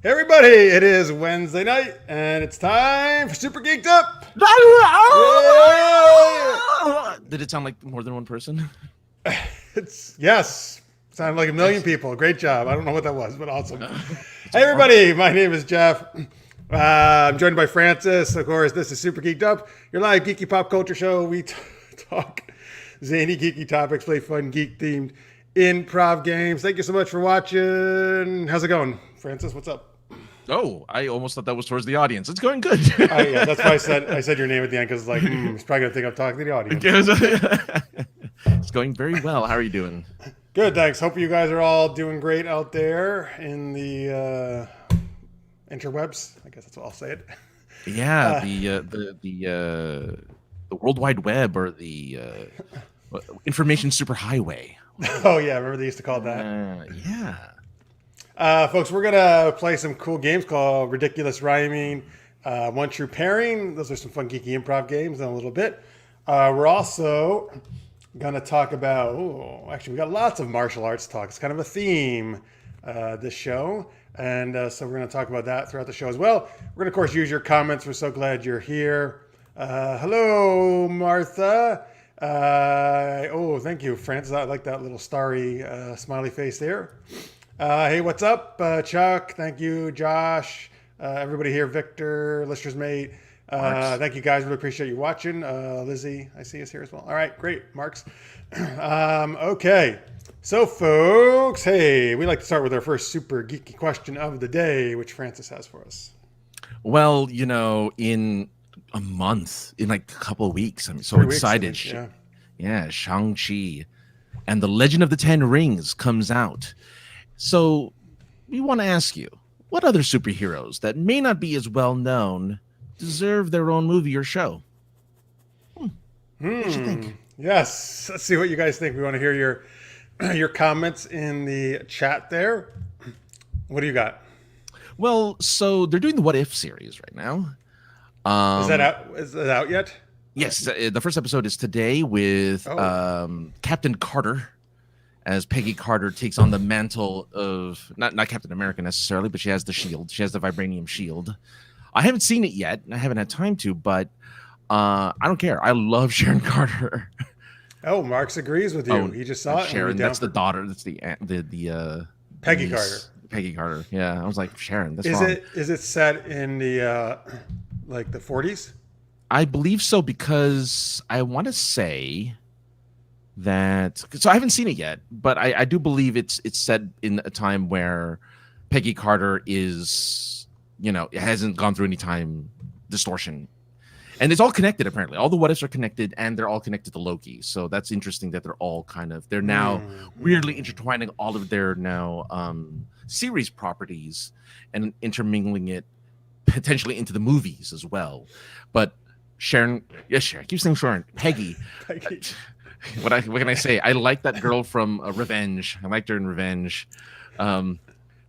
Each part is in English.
Hey everybody, it is Wednesday night, and it's time for Super Geeked Up! Did it sound like more than one person? Yes, sounded like a million people. Great job. I don't know what that was, but awesome. It's Hey everybody, my name is Jeff. I'm joined by Francis. Of course, this is Super Geeked Up, your live geeky pop culture show. We talk zany geeky topics, play fun geek-themed improv games. Thank you so much for watching. How's it going, Francis? What's up? Oh, I almost thought that was towards the audience. It's going good. Yeah, that's why I said your name at the end, because it's like he's probably gonna think I'm talking to the audience. It's going very well. How are you doing? Good, thanks. Hope you guys are all doing great out there in the interwebs. I guess that's what I'll say it. Yeah, the World Wide Web, or the information superhighway. Oh yeah, remember they used to call it that. Yeah. Folks, we're gonna play some cool games called Ridiculous Rhyming, One True Pairing. Those are some fun geeky improv games in a little bit. We're also gonna talk about. Actually, we got lots of martial arts talk. It's kind of a theme this show, and so we're gonna talk about that throughout the show as well. We're gonna, of course, use your comments. We're so glad you're here. Hello, Martha. Thank you, Francis. I like that little starry smiley face there. Hey, what's up, Chuck? Thank you, Josh. Everybody here, Victor, listeners mate. Thank you guys. Really appreciate you watching. Lizzie, I see, is here as well. All right, great, Marks. Okay, so folks, hey, we like to start with our first super geeky question of the day, which Francis has for us. Well, in a month, in like a couple of weeks, I'm so excited. Yeah, Shang-Chi and the Legend of the Ten Rings comes out. So we want to ask you, what other superheroes that may not be as well known deserve their own movie or show? What do you think? Yes, let's see what you guys think. We want to hear your comments in the chat there. What do you got? Well, so they're doing the What If series right now. Is that out? Is that out yet? Yes, the first episode is today with Captain Carter, as Peggy Carter takes on the mantle of not Captain America necessarily, but she has the shield. She has the vibranium shield. I haven't seen it yet. I haven't had time to, but I don't care. I love Sharon Carter. Oh, Marks agrees with you. Oh, he just saw it. Sharon, that's the daughter. That's the Peggy niece. Carter. Peggy Carter. Yeah, I was like, Sharon. That's is wrong. Is it set in the like the 40s? I believe so, because I want to say that. So I haven't seen it yet, but I do believe it's set in a time where Peggy Carter is, it hasn't gone through any time distortion. And it's all connected, apparently. All the what ifs are connected, and they're all connected to Loki. So that's interesting that they're now weirdly intertwining all of their series properties and intermingling it potentially into the movies as well. But Sharon, I keep saying Sharon, Peggy. What can I say? I like that girl from Revenge. I liked her in Revenge. But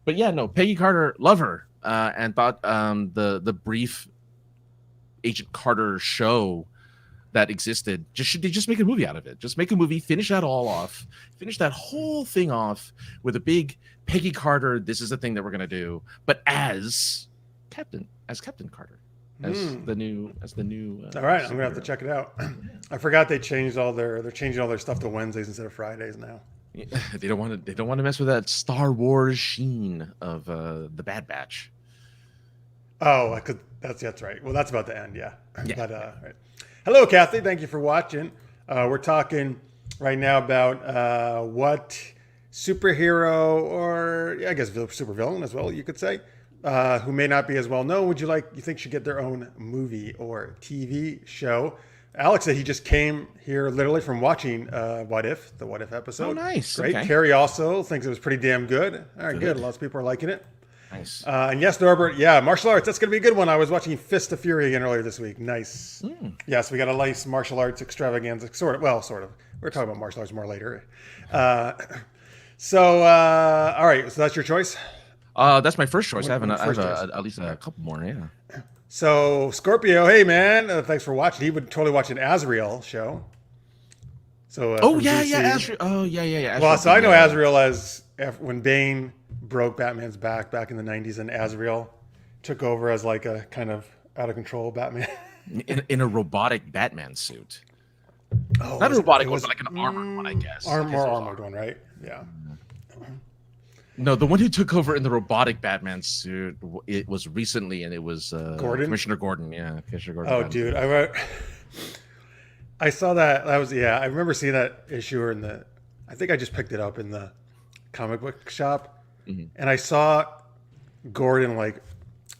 yeah, no, Peggy Carter, love her, and thought the brief Agent Carter show that existed they just make a movie out of it. Just make a movie, finish that whole thing off with a big Peggy Carter. This is the thing that we're gonna do, but as Captain Carter, the new. All right, I'm gonna have to check it out. I forgot they're changing all their stuff to Wednesdays instead of Fridays now. Yeah, they don't want to mess with that Star Wars sheen of the Bad Batch. Oh, that's right. Well, that's about to end, yeah. But, right. Hello, Kathy. Thank you for watching. We're talking right now about what superhero, or I guess supervillain as well, you could say, who may not be as well known, you think should get their own movie or TV show. Alex said he just came here literally from watching the What If episode. Oh, nice. Great. Okay. Carrie also thinks it was pretty damn good. All right, good. Lots of people are liking it. Nice. And yes, Norbert, yeah, martial arts. That's going to be a good one. I was watching Fist of Fury again earlier this week. Nice. Yes, we got a nice martial arts extravaganza. Sort of. We're talking about martial arts more later. All right. So that's your choice? That's my first choice. I have at least a couple more, yeah. So, Scorpio, hey, man, thanks for watching. He would totally watch an Azrael show. So, Azrael. Oh, yeah. Well, so I know Azrael as when Bane broke Batman's back in the 90s, and Azrael took over as like a kind of out of control Batman. in a robotic Batman suit. Oh, Not a robotic one, was but like an armored one, I guess. More armored one, right? Yeah. No, the one who took over in the robotic Batman suit, it was recently, and it was Gordon? Commissioner Gordon. Yeah, Commissioner Gordon. Oh, dude, I saw that. That was I remember seeing that issue in the. I think I just picked it up in the comic book shop, and I saw Gordon like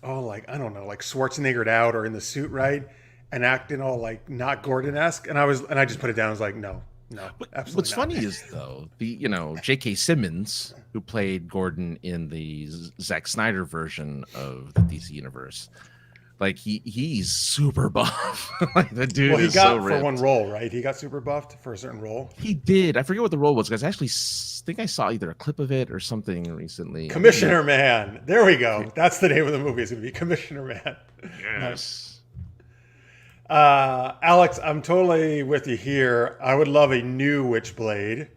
I don't know, like Schwarzeneggered out or in the suit, right, and acting all like not Gordon-esque, and I just put it down. I was like, no, absolutely. What's not. funny is though J.K. Simmons, who played Gordon in the Zack Snyder version of the DC universe, like he's super buff. Like the dude. Well, he is got so ripped. for one role, right? He got super buffed for a certain role. He did. I forget what the role was because I actually think I saw either a clip of it or something recently. Commissioner Man. There we go. That's the name of the movie. It's going to be Commissioner Man. Yes. Alex, I'm totally with you here. I would love a new Witchblade.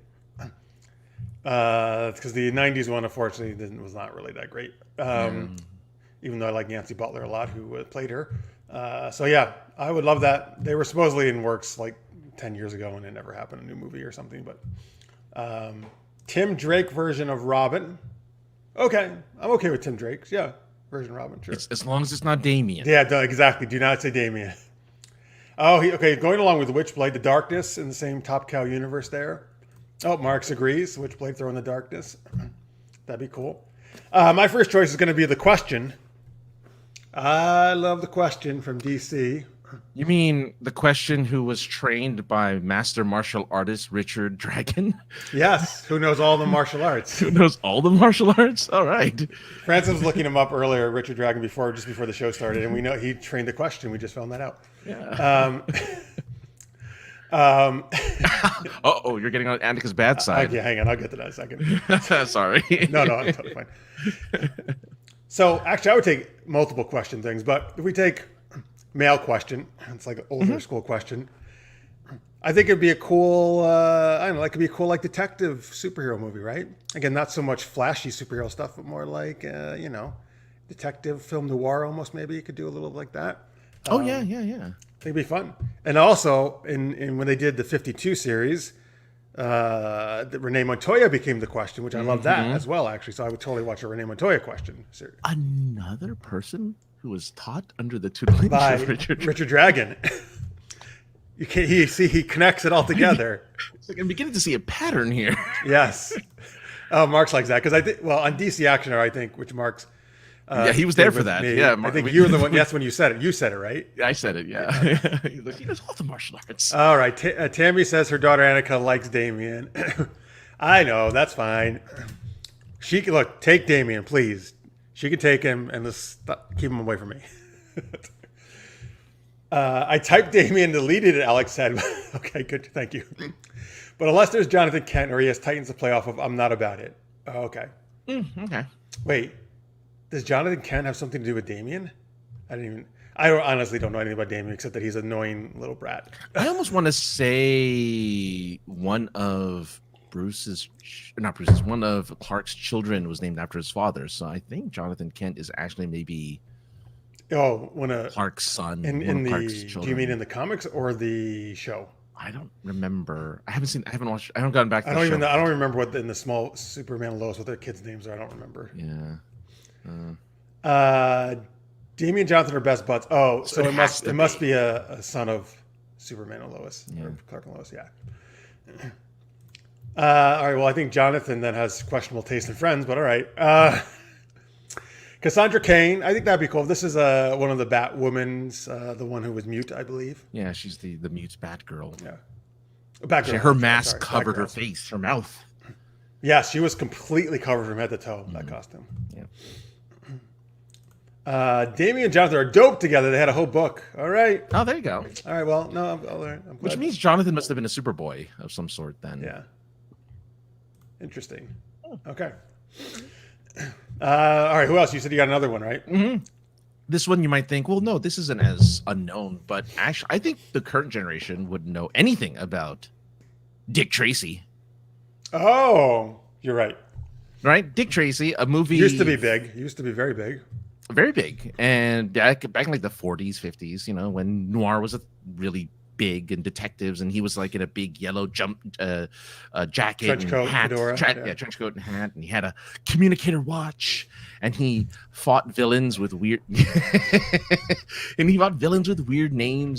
Because the 90s one, unfortunately, was not really that great. Even though I like Nancy Butler a lot, who played her. So yeah, I would love that. They were supposedly in works like 10 years ago, and it never happened, a new movie or something. But Tim Drake version of Robin. Okay, I'm okay with Tim Drake's version of Robin. Sure, as long as it's not Damien. Yeah, exactly. Do not say Damien. Oh, going along with Witchblade, the Darkness in the same Top Cow universe there. Oh, Marks agrees. Witchblade throw in the Darkness. That'd be cool. My first choice is going to be The Question. I love The Question from DC. You mean The Question, who was trained by master martial artist Richard Dragon? Yes, who knows all the martial arts. Who knows all the martial arts? All right. Francis was looking him up earlier, Richard Dragon, just before the show started, and we know he trained The Question. We just found that out. Yeah. You're getting on Annika's bad side. Yeah, hang on. I'll get to that in a second. Sorry. No, I'm totally fine. So, actually, I would take multiple question things, but if we take male question, it's like an older school question. I think it'd be a cool, I don't know, it could be a cool, like, detective superhero movie, right? Again, not so much flashy superhero stuff, but more like, detective film noir almost, maybe. You could do a little like that. Yeah. I think it'd be fun. And also, in when they did the 52 series, Renee Montoya became The Question, which I love that as well, actually. So I would totally watch a Renee Montoya question series. Another person who was taught under the tutelage By of Richard Dragon. He connects it all together. It's like I'm beginning to see a pattern here. Yes. Oh, Mark's likes that because I think on DC Action Hour, I think, which Mark's. He was there for that. Me. Yeah, I think you were the one. That's when you said it. You said it, right? I said it. Yeah. He knows all the martial arts. All right. Tammy says her daughter Annika likes Damien. I know. That's fine. She can take Damien, please. She can take him and just keep him away from me. I typed Damien, deleted it. Alex said, "Okay, good. Thank you." But unless there's Jonathan Kent or he has Titans to play off of, I'm not about it. Oh, okay. Okay. Wait. Does Jonathan Kent have something to do with Damien? I honestly don't know anything about Damien except that he's an annoying little brat. I almost want to say one of one of Clark's children was named after his father. So I think Jonathan Kent is actually maybe Clark's son. Do you mean in the comics or the show? I don't remember. I haven't watched. I haven't gotten back to I don't remember what in the small Superman and Lois what their kids' names are. I don't remember. Yeah. Damien and Jonathan are best buds. Oh, so it must be a son of Superman and Lois. Yeah. Or Clark and Lois, yeah. All right, well, I think Jonathan then has questionable taste in friends, but all right. Cassandra Cain, I think that'd be cool. This is one of the Batwomans, the one who was mute, I believe. Yeah, she's the mute Batgirl. Yeah. Batgirl. Her mask covered her face, her mouth. Yeah, she was completely covered from head to toe, that costume. Yeah. Damien and Jonathan are dope together. They had a whole book. All right. Oh, there you go. All right, well, no, I'm glad. Which means Jonathan must have been a Superboy of some sort then. Yeah. Interesting. Okay. All right, who else? You said you got another one, right? Mm-hmm. This one you might think, well, no, this isn't as unknown, but actually, I think the current generation wouldn't know anything about Dick Tracy. Oh, you're right. right? Dick Tracy, a movie Used to be big. Used to be very big. very big, and back in like the 40s, 50s, you know, when noir was a really big and detectives, and he was like in a big yellow jacket Trench and coat, hat, fedora. trench coat and hat, and he had a communicator watch, and he fought villains with weird names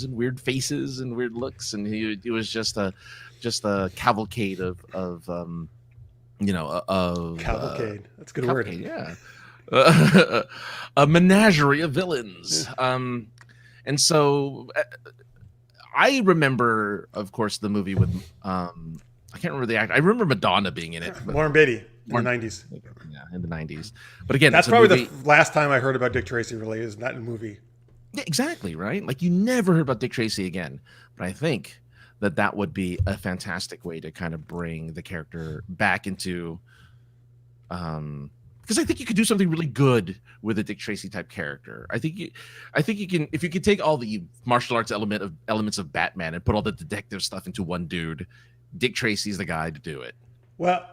and weird faces and weird looks, and it was just a cavalcade of Cavalcade. That's a good cavalcade, word. yeah. A menagerie of villains. Yeah. And so I remember, of course, the movie with I can't remember the actor. I remember Madonna being in it. Warren Beatty in the 90s. Yeah, in the 90s. But again, that's it's probably the last time I heard about Dick Tracy. Really, is not in a movie. Yeah, exactly, right? Like you never heard about Dick Tracy again. But I think that would be a fantastic way to kind of bring the character back into because I think you could do something really good with a Dick Tracy type character. I think you can, if you could take all the martial arts elements of Batman and put all the detective stuff into one dude. Dick Tracy's the guy to do it. Well,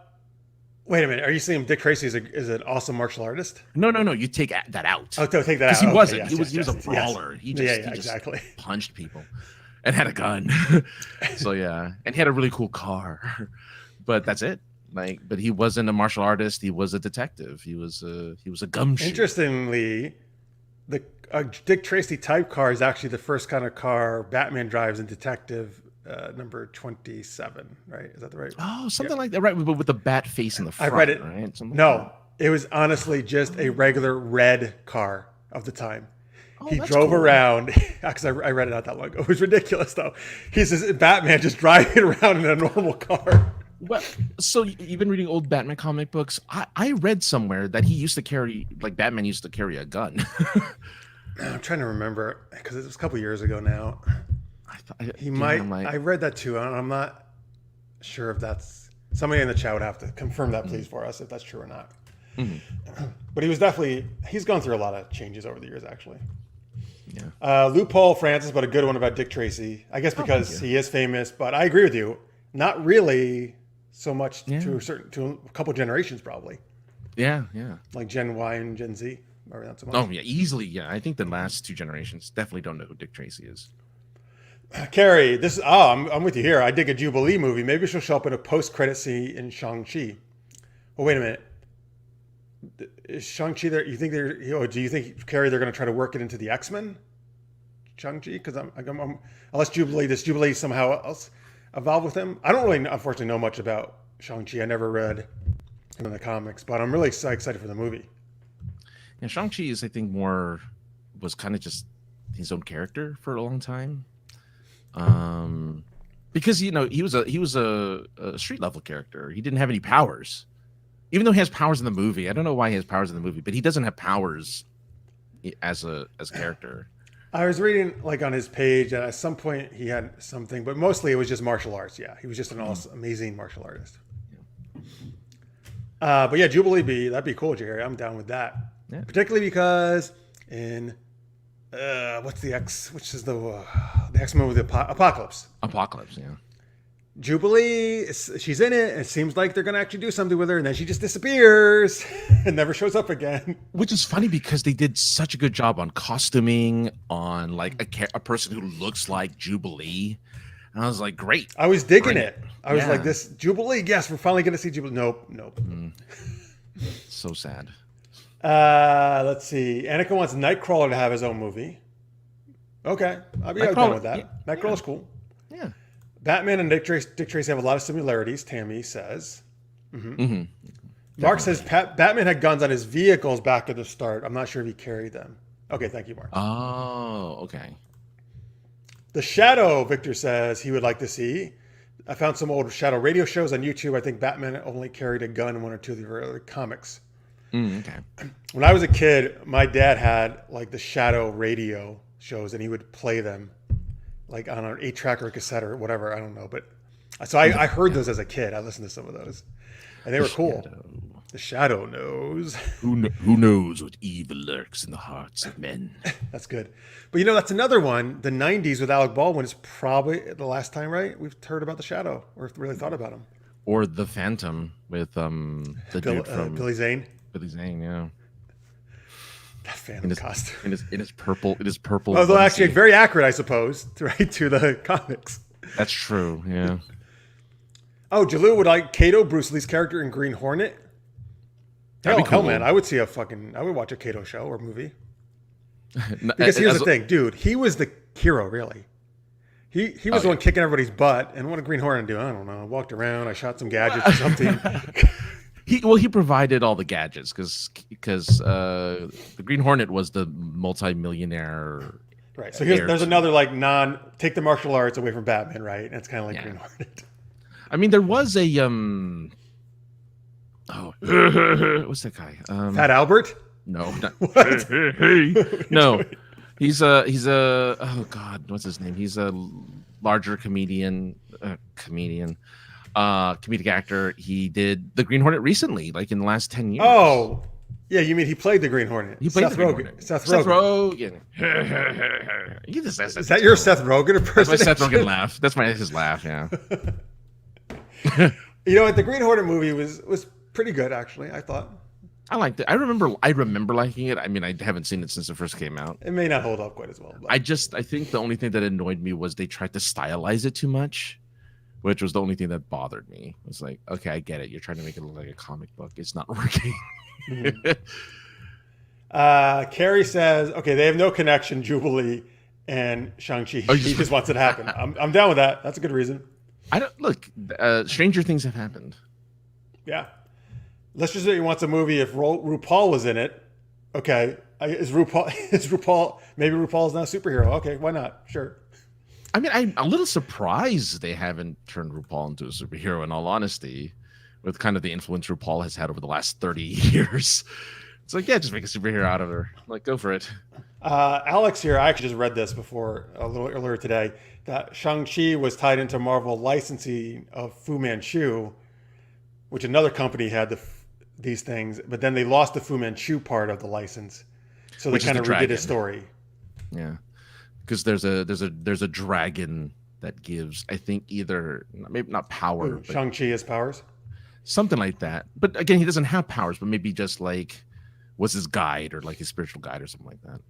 wait a minute. Are you saying Dick Tracy is an awesome martial artist? No. You take that out. Oh, take that out. Because he wasn't. Yes, he was a brawler. Yes. He just exactly punched people and had a gun. So yeah, and he had a really cool car. But that's it. But he wasn't a martial artist. He was a detective. He was a gumshoe. Interestingly, the Dick Tracy type car is actually the first kind of car Batman drives in Detective number 27. Right? Is that the right? Oh, something like that. Right, but with the bat face in the front. I read it. Right? No, it was honestly just a regular red car of the time. Oh, he drove around because I read it not that long ago. It was ridiculous though. He's just Batman just driving around in a normal car. Well, so you've been reading old Batman comic books. I read somewhere that he used to carry, like Batman used to carry a gun. I'm trying to remember because it was a couple years ago now. I read that too. I'm not sure if that's somebody in the chat would have to confirm that, please, for us if that's true or not. Mm-hmm. But he's gone through a lot of changes over the years, actually. Yeah. Loophole, Francis, but a good one about Dick Tracy. I guess because he is famous, but I agree with you. Not really so much to a couple generations, probably. Yeah. Like Gen Y and Gen Z, or not so much. Oh yeah, easily. Yeah, I think the last two generations definitely don't know who Dick Tracy is. Carrie, I'm with you here. I dig a Jubilee movie. Maybe she'll show up in a post-credit scene in Shang-Chi. Well, wait a minute. Is Shang-Chi there? Do you think, Carrie, they're going to try to work it into the X-Men? Shang-Chi? Because unless Jubilee somehow else evolve with him. I don't really, unfortunately, know much about Shang-Chi. I never read him in the comics, but I'm really excited for the movie. And Shang-Chi is, I think, was kind of just his own character for a long time. Because he was a street level character. He didn't have any powers, even though he has powers in the movie. I don't know why he has powers in the movie, but he doesn't have powers as a character. I was reading like on his page, and at some point he had something, but mostly it was just martial arts. Yeah, he was just an amazing martial artist. Yeah. But yeah, Jubilee that'd be cool, Jerry. I'm down with that. Yeah. Particularly because in what's the X? Which is the X-Men with the Apocalypse. Apocalypse, yeah. Jubilee, she's in it, and it seems like they're going to actually do something with her, and then she just disappears and never shows up again. Which is funny because they did such a good job on costuming, on like a person who looks like Jubilee. And I was like, great. I was digging it. I was like, this Jubilee, yes, we're finally going to see Jubilee. Nope. So sad. Let's see. Annika wants Nightcrawler to have his own movie. Okay. I'll be done with that. Yeah. Nightcrawler's cool. Yeah. Batman and Dick Tracy have a lot of similarities, Tammy says. Mm-hmm. Mark says Batman had guns on his vehicles back at the start. I'm not sure if he carried them. Okay, thank you, Mark. Oh, okay. The Shadow, Victor says he would like to see. I found some old Shadow radio shows on YouTube. I think Batman only carried a gun in one or two of the early comics. Okay. When I was a kid, my dad had like the Shadow radio shows, and he would play them like on an 8-track or a cassette or whatever. I don't know. But so I heard those as a kid. I listened to some of those, and they were cool. The Shadow knows. Who knows what evil lurks in the hearts of men? That's good. But that's another one. The 90s with Alec Baldwin is probably the last time, right? We've heard about the Shadow or really thought about him. or the Phantom with the dude from Billy Zane. Billy Zane, yeah. That Phantom costume. In his purple. It is purple. Although actually very accurate, I suppose, right to the comics. That's true. Yeah. Oh, Jalou would like Kato, Bruce Lee's character in Green Hornet. Hell, man, I would see I would watch a Kato show or movie. Because here's the thing, dude, he was the hero, really. He was the one kicking everybody's butt, and what did Green Hornet do? I don't know. I walked around, I shot some gadgets or something. He provided all the gadgets because the Green Hornet was the multi-millionaire. Right. So there's another take the martial arts away from Batman, right? And it's kind of like Green Hornet. I mean, there was a what's that guy? Fat Albert? No, not, What? no. He's a oh god, what's his name? He's a larger comedic actor. He did the Green Hornet recently, like in the last 10 years. Oh, yeah, you mean he played the Green Hornet? He played Seth the Green Rogen. Hornet. Seth Rogen. Is that your Seth Rogen impersonation? That's my Seth Rogen laugh. That's his laugh. Yeah. You know what? The Green Hornet movie was pretty good, actually. I thought. I liked it. I remember liking it. I mean, I haven't seen it since it first came out. It may not hold up quite as well. But. I think the only thing that annoyed me was they tried to stylize it too much, which was the only thing that bothered me. It was like, okay, I get it. You're trying to make it look like a comic book. It's not working. Mm-hmm. Carrie says, okay, they have no connection, Jubilee and Shang-Chi. He just wants it to happen. I'm down with that. That's a good reason. I don't look. Stranger things have happened. Yeah. Let's just say he wants a movie if RuPaul was in it. Okay. Is RuPaul, maybe RuPaul's now a superhero. Okay, why not? Sure. I mean, I'm a little surprised they haven't turned RuPaul into a superhero, in all honesty, with kind of the influence RuPaul has had over the last 30 years. It's like, yeah, just make a superhero out of her. Like, go for it. Alex here, I actually just read this before a little earlier today, that Shang-Chi was tied into Marvel licensing of Fu Manchu, which another company had these things, but then they lost the Fu Manchu part of the license. So they kind of redid his story. Yeah. Because there's a dragon that gives, I think, either maybe not power. But Shang-Chi has powers? Something like that. But again, he doesn't have powers, but maybe just like was his guide or like his spiritual guide or something like that.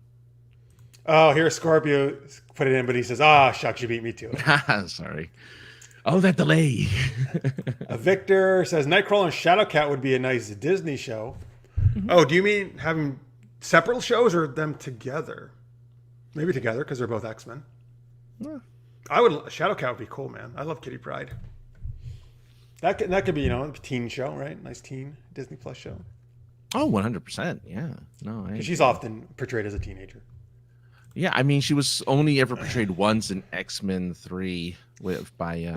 Oh, here Scorpio put it in, but he says, Shang-Chi beat me to it. Sorry. Oh, that delay. Victor says Nightcrawler and Shadowcat would be a nice Disney show. Mm-hmm. Oh, do you mean having separate shows or them together? Maybe together because they're both X-Men. Yeah. Shadowcat would be cool, man. I love Kitty Pryde. That could be, a teen show, right? Nice teen Disney Plus show. Oh, 100%. Yeah. No, she's often portrayed as a teenager. Yeah, I mean, she was only ever portrayed once in X-Men 3 by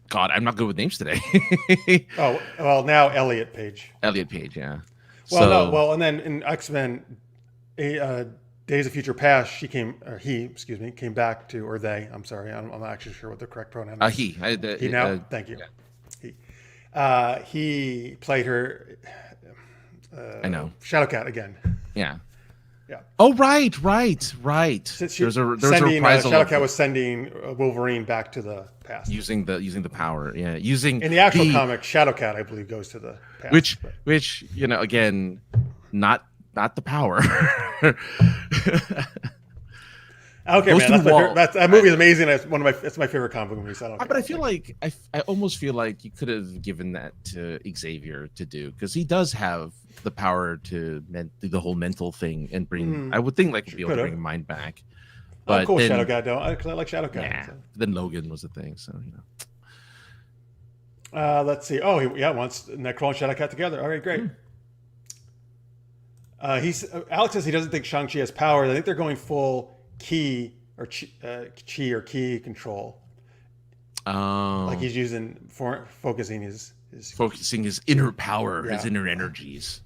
God, I'm not good with names today. Oh, well, now Elliot Page. Elliot Page, yeah. And then in X-Men Days of Future Past, he came back to, or they, I'm sorry, I'm not actually sure what the correct pronoun is. He now? Thank you. Yeah. He played her, I know. Shadowcat again. Yeah. Yeah. Oh, right. There's a reprisal. Shadowcat was sending Wolverine back to the past. Using the power, yeah. In the actual comic, Shadowcat, I believe, goes to the past. Which again, not the power. Okay, man, that movie is amazing. It's my favorite comic movie. So but I feel like I almost feel like you could have given that to Xavier to do, because he does have the power to do the whole mental thing and bring. I would think be able to bring mind back. But cool, Shadowcat though, because I like Shadowcat. Yeah. So. Then Logan was a thing, so Let's see. Oh, wants Nightcrawler and Shadowcat together. All right, great. Alex says he doesn't think Shang-Chi has powers. I think they're going full chi or key control. Like he's using focusing his inner power, his inner energies.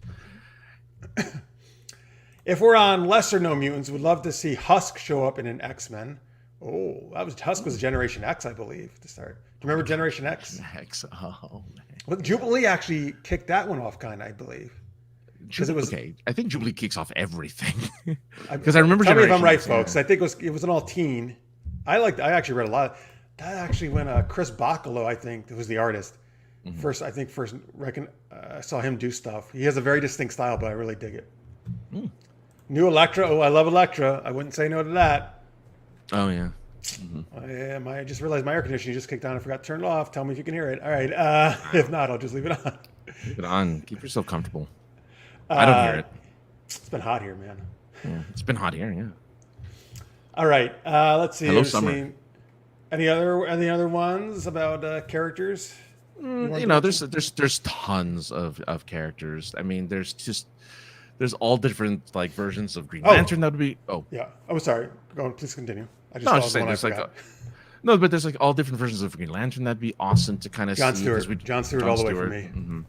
If we're on lesser known mutants, we'd love to see Husk show up in an X-Men. Oh, Husk was Generation X, I believe, to start. Do you remember Generation X? Oh man. Well, Jubilee actually kicked that one off, I believe. Okay, I think Jubilee kicks off everything. Because I remember. Tell me if I'm right, folks. I think it was an all teen. I actually read a lot. that actually when Chris Bacalo, I think, was the artist. First I saw him do stuff. He has a very distinct style, but I really dig it. New Electra. Oh, I love Electra. I wouldn't say no to that. Oh yeah. I just realized my air conditioning just kicked on. I forgot to turn it off. Tell me if you can hear it. All right. If not, I'll just leave it on. Keep it on. Keep yourself comfortable. I don't hear it. It's been hot here, man. Yeah, it's been hot here. Yeah. All right. Let's see. Hello, summer. Any other ones about characters? There's tons of characters. I mean, there's all different like versions of Green Lantern. That would be yeah. Oh, sorry. Go on. Please continue. I was just saying there's no, but there's like all different versions of Green Lantern. That'd be awesome to kind of see. John Stewart all the way for me. Mm-hmm.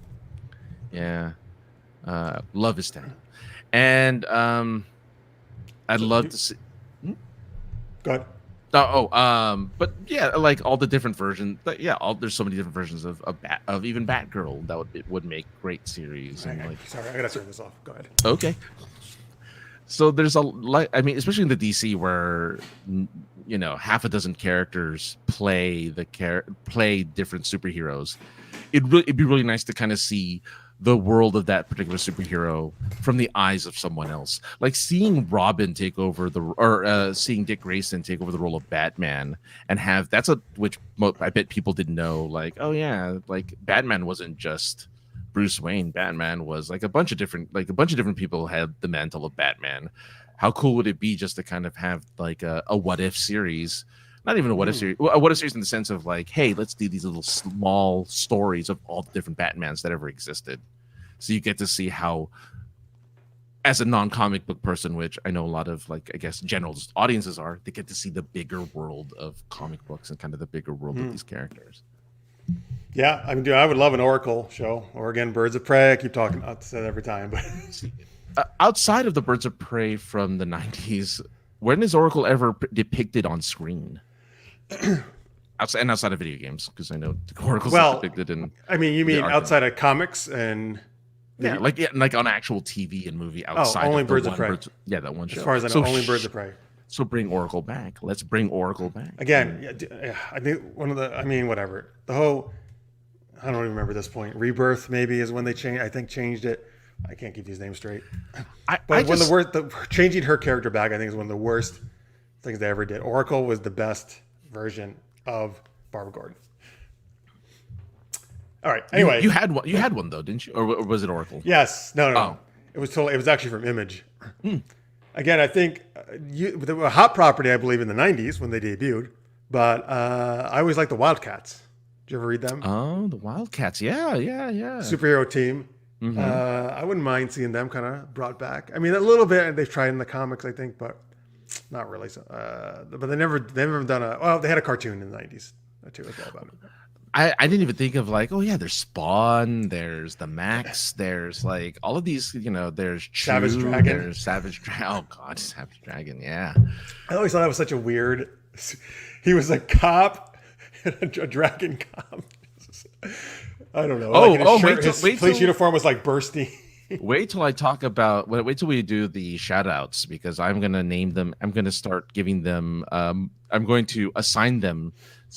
Yeah, love his town, and I'd love to see. Go ahead. But yeah, like all the different versions. There's so many different versions of even Batgirl that would make great series. Sorry, I gotta turn this off. Go ahead. Okay. So there's I mean, especially in the DC where half a dozen characters play different superheroes. It'd be really nice to kind of see the world of that particular superhero from the eyes of someone else. Like seeing Robin take over seeing Dick Grayson take over the role of Batman and which I bet people didn't know. Like, oh yeah, like Batman wasn't just Bruce Wayne. Batman was like a bunch of different people had the mantle of Batman. How cool would it be just to kind of have like a what if series? Not even a what if series. A what if series in the sense of like, hey, let's do these little small stories of all the different Batmans that ever existed. So you get to see how, as a non-comic book person, which I know a lot of like I guess general audiences are, they get to see the bigger world of comic books and kind of the bigger world of these characters. Yeah, I mean, dude, I would love an Oracle show, or again, Birds of Prey. I keep talking about that every time, but outside of the Birds of Prey from the 90s, when is Oracle ever depicted on screen? outside of video games, because I know Oracle's depicted in. I mean, you mean outside of comics and. Like on actual TV and movie outside. Only of Birds of Prey. That one show. As far as I know, only Birds of Prey. So bring Oracle back. Let's bring Oracle back again. I think whatever. The whole. I don't even remember this point. Rebirth maybe is when they changed it. I can't keep these names straight. Changing her character back, I think, is one of the worst things they ever did. Oracle was the best version of Barbara Gordon. All right. Anyway, you had one. You had one though, didn't you? Or was it Oracle? Yes. No. It was actually from Image. Again, I think a hot property, I believe, in the '90s when they debuted. But I always liked the Wildcats. Did you ever read them? Oh, the Wildcats. Yeah. Superhero team. I wouldn't mind seeing them kind of brought back. I mean, a little bit they've tried in the comics, I think, but not really. So, but they've never done they had a cartoon in the '90s too as well about it. I didn't even think of like, oh yeah, there's Spawn, there's the Max, there's like all of these, there's Savage Dragon. There's Savage Dragon. Oh god, Savage Dragon, yeah. I always thought that was such a weird. He was a cop and a dragon cop. I don't know. His police uniform was like bursty. Wait till we do the shout outs, because I'm going to name them. I'm going to start giving them, I'm going to assign them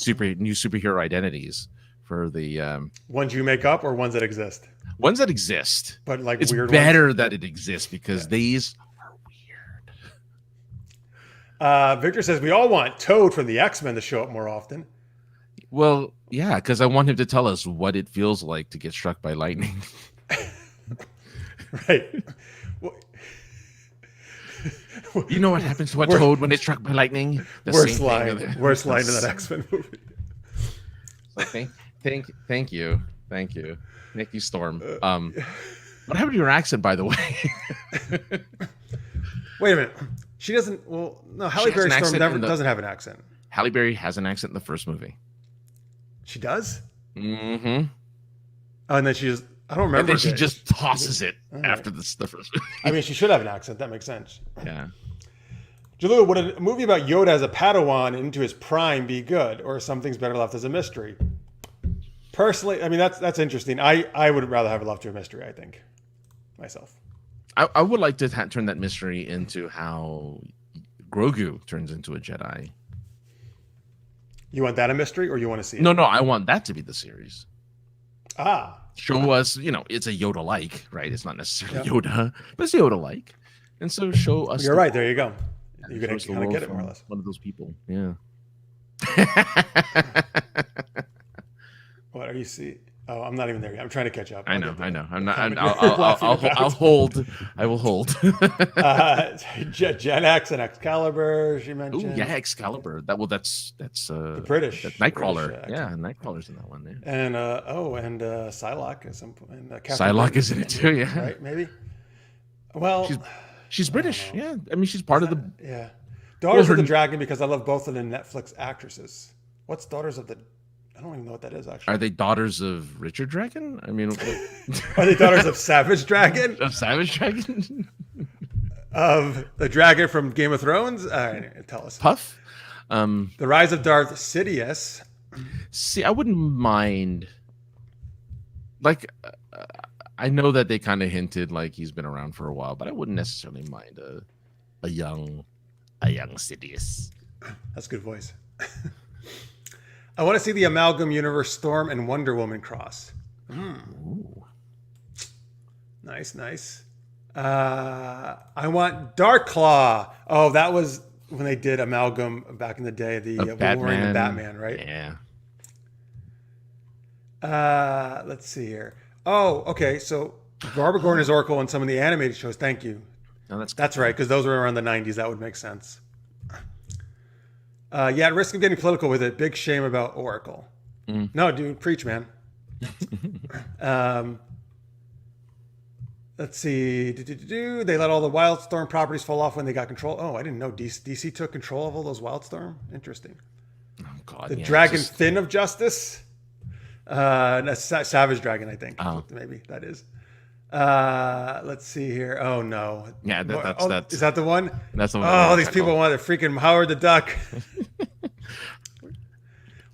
new superhero identities for the ones you make up or ones that exist. Ones that exist, but like it's weird better ones. That it exists because these are weird. Victor says we all want Toad from the X-Men to show up more often. Well, yeah, because I want him to tell us what it feels like to get struck by lightning. Right. Well, you know what happens to a Toad when it's struck by lightning? Worst line in that X-Men movie. Thank you, Nikki Storm. What happened to your accent, by the way? Wait a minute. She doesn't. Well, no. Halle Berry Storm doesn't have an accent. Halle Berry has an accent in the first movie. She does. Mm-hmm. Oh, and then she just. I don't remember. And then she just tosses it after the first movie. I mean, she should have an accent. That makes sense. Yeah. Jalou, would a movie about Yoda as a Padawan into his prime be good, or something's better left as a mystery? Personally, I mean that's interesting. I would rather have it left to a mystery. I think myself. I would like to turn that mystery into how Grogu turns into a Jedi. You want that a mystery, or you want to see it? No, I want that to be the series. Ah, Show us, it's a Yoda-like, right? It's not necessarily Yoda, but it's Yoda-like. And so show us. you're right. There you go. You're show gonna us the kind of world get it from more or less. one of those people. Yeah. What are you see? Oh, I'm not even there yet. I'm trying to catch up. I know. I'm not. comic I'll laughing hold. I will hold. Gen X and Excalibur. She mentioned. Oh yeah, Excalibur. That's the British. that Nightcrawler. British, Yeah, Nightcrawler's in that one. Yeah. And Psylocke at some point. And, Psylocke is in it too. Yeah. Right? Maybe. Well, she's British. Yeah. I mean, she's part of the. Yeah. Daughters of the Dragon, because I love both of the Netflix actresses. What's Daughters of the? I don't even know what that is, actually. Are they daughters of Richard Dragon? I mean, are they daughters of Savage Dragon? Of Savage Dragon? Of the dragon from Game of Thrones? All right, tell us. Puff? The Rise of Darth Sidious. See, I wouldn't mind. Like, I know that they kind of hinted like he's been around for a while, but I wouldn't necessarily mind a young Sidious. That's a good voice. I want to see the Amalgam Universe Storm and Wonder Woman cross. Ooh. Nice. I want Dark Claw. Oh, that was when they did Amalgam back in the day. The Wolverine and Batman, right? Yeah. Let's see here. Oh, okay. So Barbara Gordon is Oracle in some of the animated shows. Thank you. No, that's right, because those were around the 90s. That would make sense. At risk of getting political with it, big shame about Oracle. No, dude, preach, man. Let's see. They let all the Wildstorm properties fall off when they got control. Oh, I didn't know DC took control of all those Wildstorm. Interesting. Oh God. The Dragon Fin of Justice. That's Savage Dragon, I think. Oh. Maybe that is. Let's see here. Oh no. Yeah, that's is that the one? That's the one. Oh, these people want the freaking Howard the Duck.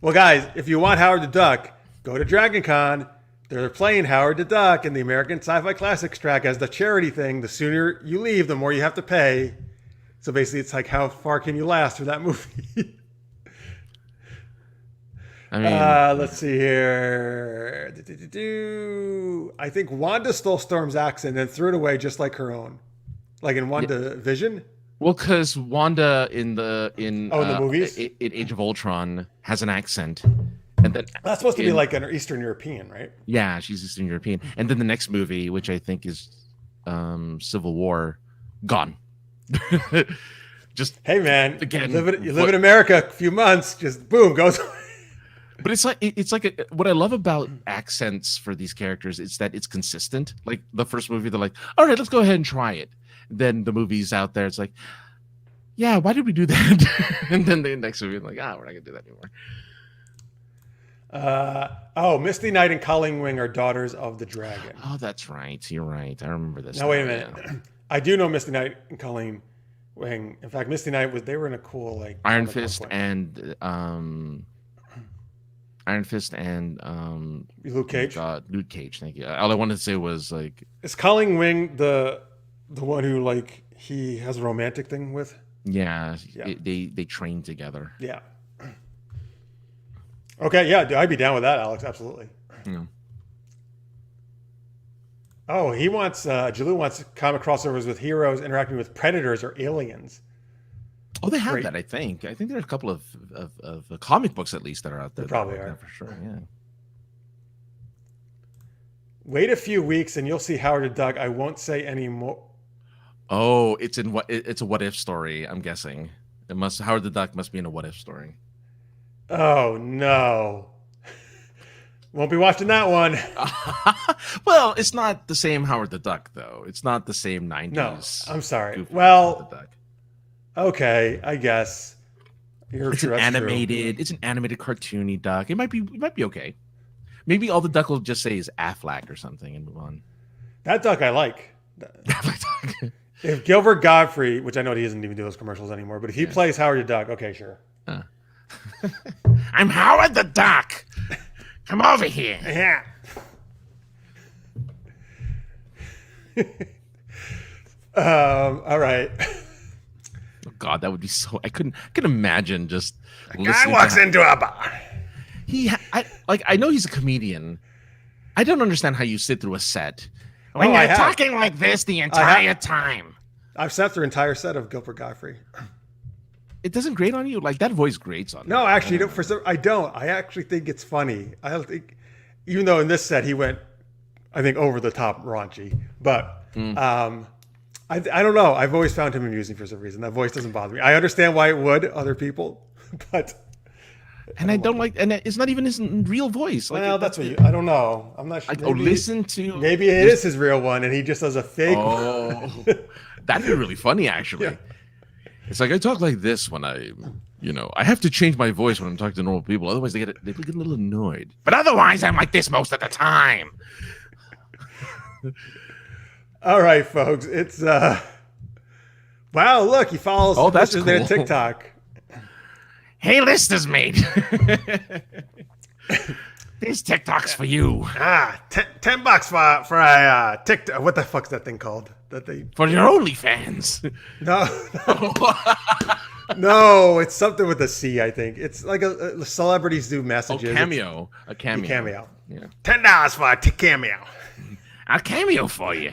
Well, guys, if you want Howard the Duck, go to Dragon Con. They're playing Howard the Duck in the American Sci-Fi Classics track as the charity thing. The sooner you leave, the more you have to pay. So basically, it's like, how far can you last through that movie? I mean, let's see here. I think Wanda stole Storm's axe and then threw it away just like her own, like in WandaVision. Well, because Wanda in the movies in Age of Ultron has an accent, and then that's supposed to be like an Eastern European, right? Yeah, she's Eastern European, and then the next movie, which I think is Civil War, gone. Just hey man, again, you live in America a few months, just boom goes. But it's like what I love about accents for these characters is that it's consistent. Like the first movie, they're like, all right, let's go ahead and try it. Then the movie's out there, it's like, yeah, why did we do that? And then the next movie, like, we're not gonna do that anymore. Misty Knight and Colleen Wing are daughters of the dragon. Oh, that's right. You're right. I remember this. Now wait a minute. Yeah. I do know Misty Knight and Colleen Wing. In fact, Misty Knight they were in a cool like Iron Fist and Luke Cage. Luke Cage. Thank you. All I wanted to say was like, is Colleen Wing the one who like he has a romantic thing with? Yeah. They train together. Yeah. Okay. Yeah, I'd be down with that, Alex. Absolutely. Yeah. Oh, he wants Jalou wants comic crossovers with heroes interacting with predators or aliens. Oh, they have that. I think there's a couple of comic books at least that are out there. They probably are for sure. Yeah. Wait a few weeks and you'll see Howard the Duck. I won't say any more. Oh, it's a what if story. I'm guessing Howard the Duck must be in a what if story. Oh no. Won't be watching that one. Well, it's not the same Howard the Duck though. It's not the same 90s. No, I'm sorry. Well, the Duck. Okay, I guess. It's an animated cartoony duck. It might be okay. Maybe all the duck will just say is Affleck or something and move on. That duck I like. If Gilbert Godfrey, which I know he doesn't even do those commercials anymore, but if he plays Howard the Duck, okay, sure. I'm Howard the Duck. Come over here. Yeah. All right. God, that would be so. I couldn't imagine just. A guy walks into a bar. I know he's a comedian. I don't understand how you sit through a set when I you're have. talking like this the entire time. I've sat through an entire set of Gilbert Gottfried. It doesn't grate on you? Like, that voice grates on me. No, actually, I don't. I actually think it's funny. I don't think, even though in this set he went, I think, over the top raunchy. But I don't know. I've always found him amusing for some reason. That voice doesn't bother me. I understand why it would other people, but. And I don't like, and it's not even his real voice. Like, well, that's what I don't know. I'm not sure. Like, listen to. Maybe it is his real one, and he just does a fake. Oh, that'd be really funny, actually. Yeah. It's like I talk like this when I have to change my voice when I'm talking to normal people. Otherwise, they get a little annoyed. But otherwise, I'm like this most of the time. All right, folks. It's wow. Look, he follows. Oh, that's cool. Their TikTok. Hey, listeners, mate. This TikTok's for you. $10 for a TikTok. What the fuck's that thing called? For your OnlyFans. No, no, it's something with a C. I think it's like a celebrities do messages. A cameo. A cameo. Yeah. $10 for a cameo. A cameo for you.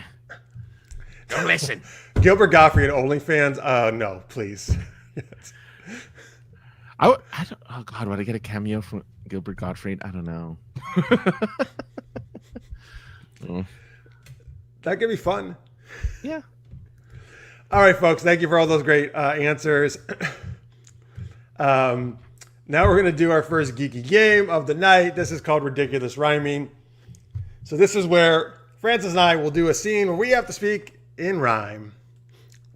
Don't listen. Gilbert Gottfried and OnlyFans. No, please. I don't, oh God, would I get a cameo from Gilbert Gottfried? I don't know. That could be fun. Yeah. All right, folks. Thank you for all those great answers. Now we're going to do our first geeky game of the night. This is called Ridiculous Rhyming. So this is where Francis and I will do a scene where we have to speak in rhyme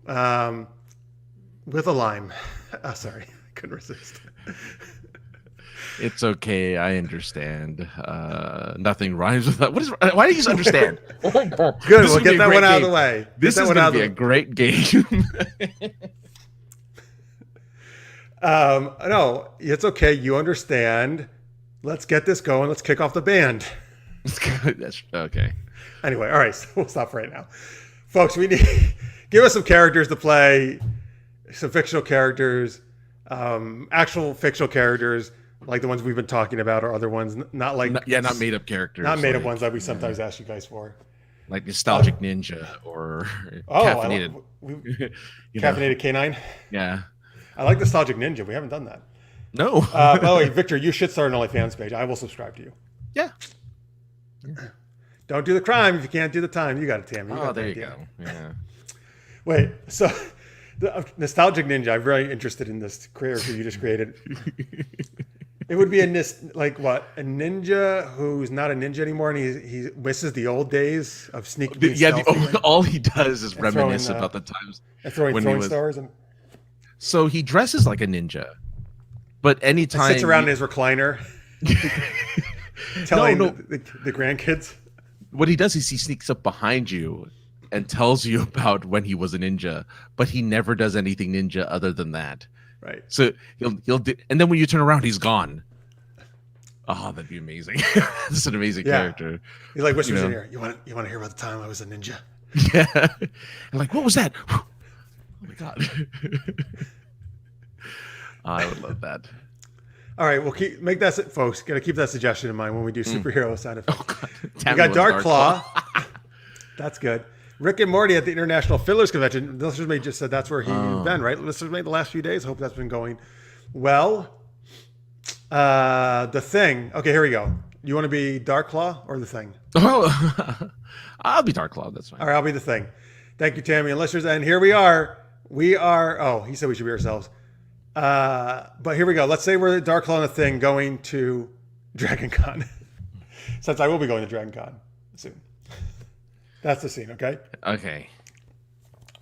with a lime. Oh, sorry. Couldn't resist. It's okay. I understand. Nothing rhymes with that. Why do you understand? Good. We'll get that one out of the way. This is going to be a great game. No, it's okay. You understand. Let's get this going. Let's kick off the band. That's okay. Anyway, all right. So we'll stop right now, folks. We need give us some characters to play. Some fictional characters. Actual fictional characters like the ones we've been talking about, or other ones not made up characters, not made up ones that we sometimes ask you guys for, like Nostalgic Ninja or Caffeinated. Caffeinated Canine. Yeah, I like Nostalgic Ninja. We haven't done that. No. By the way, Victor, you should start an OnlyFans page. I will subscribe to you. Yeah. Don't do the crime if you can't do the time. You got it, Tammy. There you go. Yeah. Wait, so the Nostalgic Ninja, I'm very interested in this character you just created. It would be a ninja who's not a ninja anymore, and he misses the old days of sneaking. Yeah, all he does is reminisce about the times throwing stars. So he dresses like a ninja, but anytime sits around in his recliner, telling the grandkids. What he does is he sneaks up behind you and tells you about when he was a ninja, but he never does anything ninja other than that. Right. So he'll do, and then when you turn around, he's gone. Oh, that'd be amazing. This is an amazing character. He like whispers in here. You want to hear about the time I was a ninja? Yeah. I'm like, what was that? Oh my God. I would love that. All right, we'll make that, folks. Got to keep that suggestion in mind when we do superhero sound effects. Oh, we got Dark Claw. That's good. Rick and Morty at the International Fillers Convention. Listeners may just said that's where he's been, right? Listeners may the last few days. I hope that's been going well. The Thing. Okay, here we go. You want to be Dark Claw or the Thing? Oh, I'll be Dark Claw. That's fine. All right, I'll be the Thing. Thank you, Tammy and listeners. And here we are. We are. Oh, he said we should be ourselves. But here we go. Let's say we're Dark Claw and the Thing going to Dragon Con. Since I will be going to Dragon Con soon. That's the scene, okay? Okay.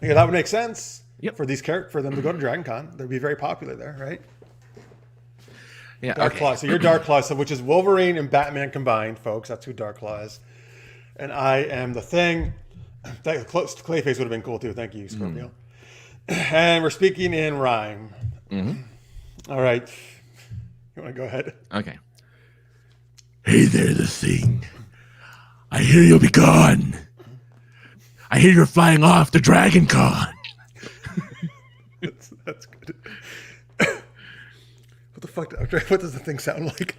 Yeah, that would make sense. Yep. For them to go to Dragon Con. They'd be very popular there, right? Yeah. Dark Claw. So you're Dark Claw, which is Wolverine and Batman combined, folks. That's who Dark Claw is. And I am the Thing. Clayface would have been cool too. Thank you, Scorpio. And we're speaking in rhyme. All right. You want to go ahead? Okay. Hey there, the Thing. I hear you'll be gone. I hear you're flying off to Dragon Con. That's fuck? What does the thing sound like?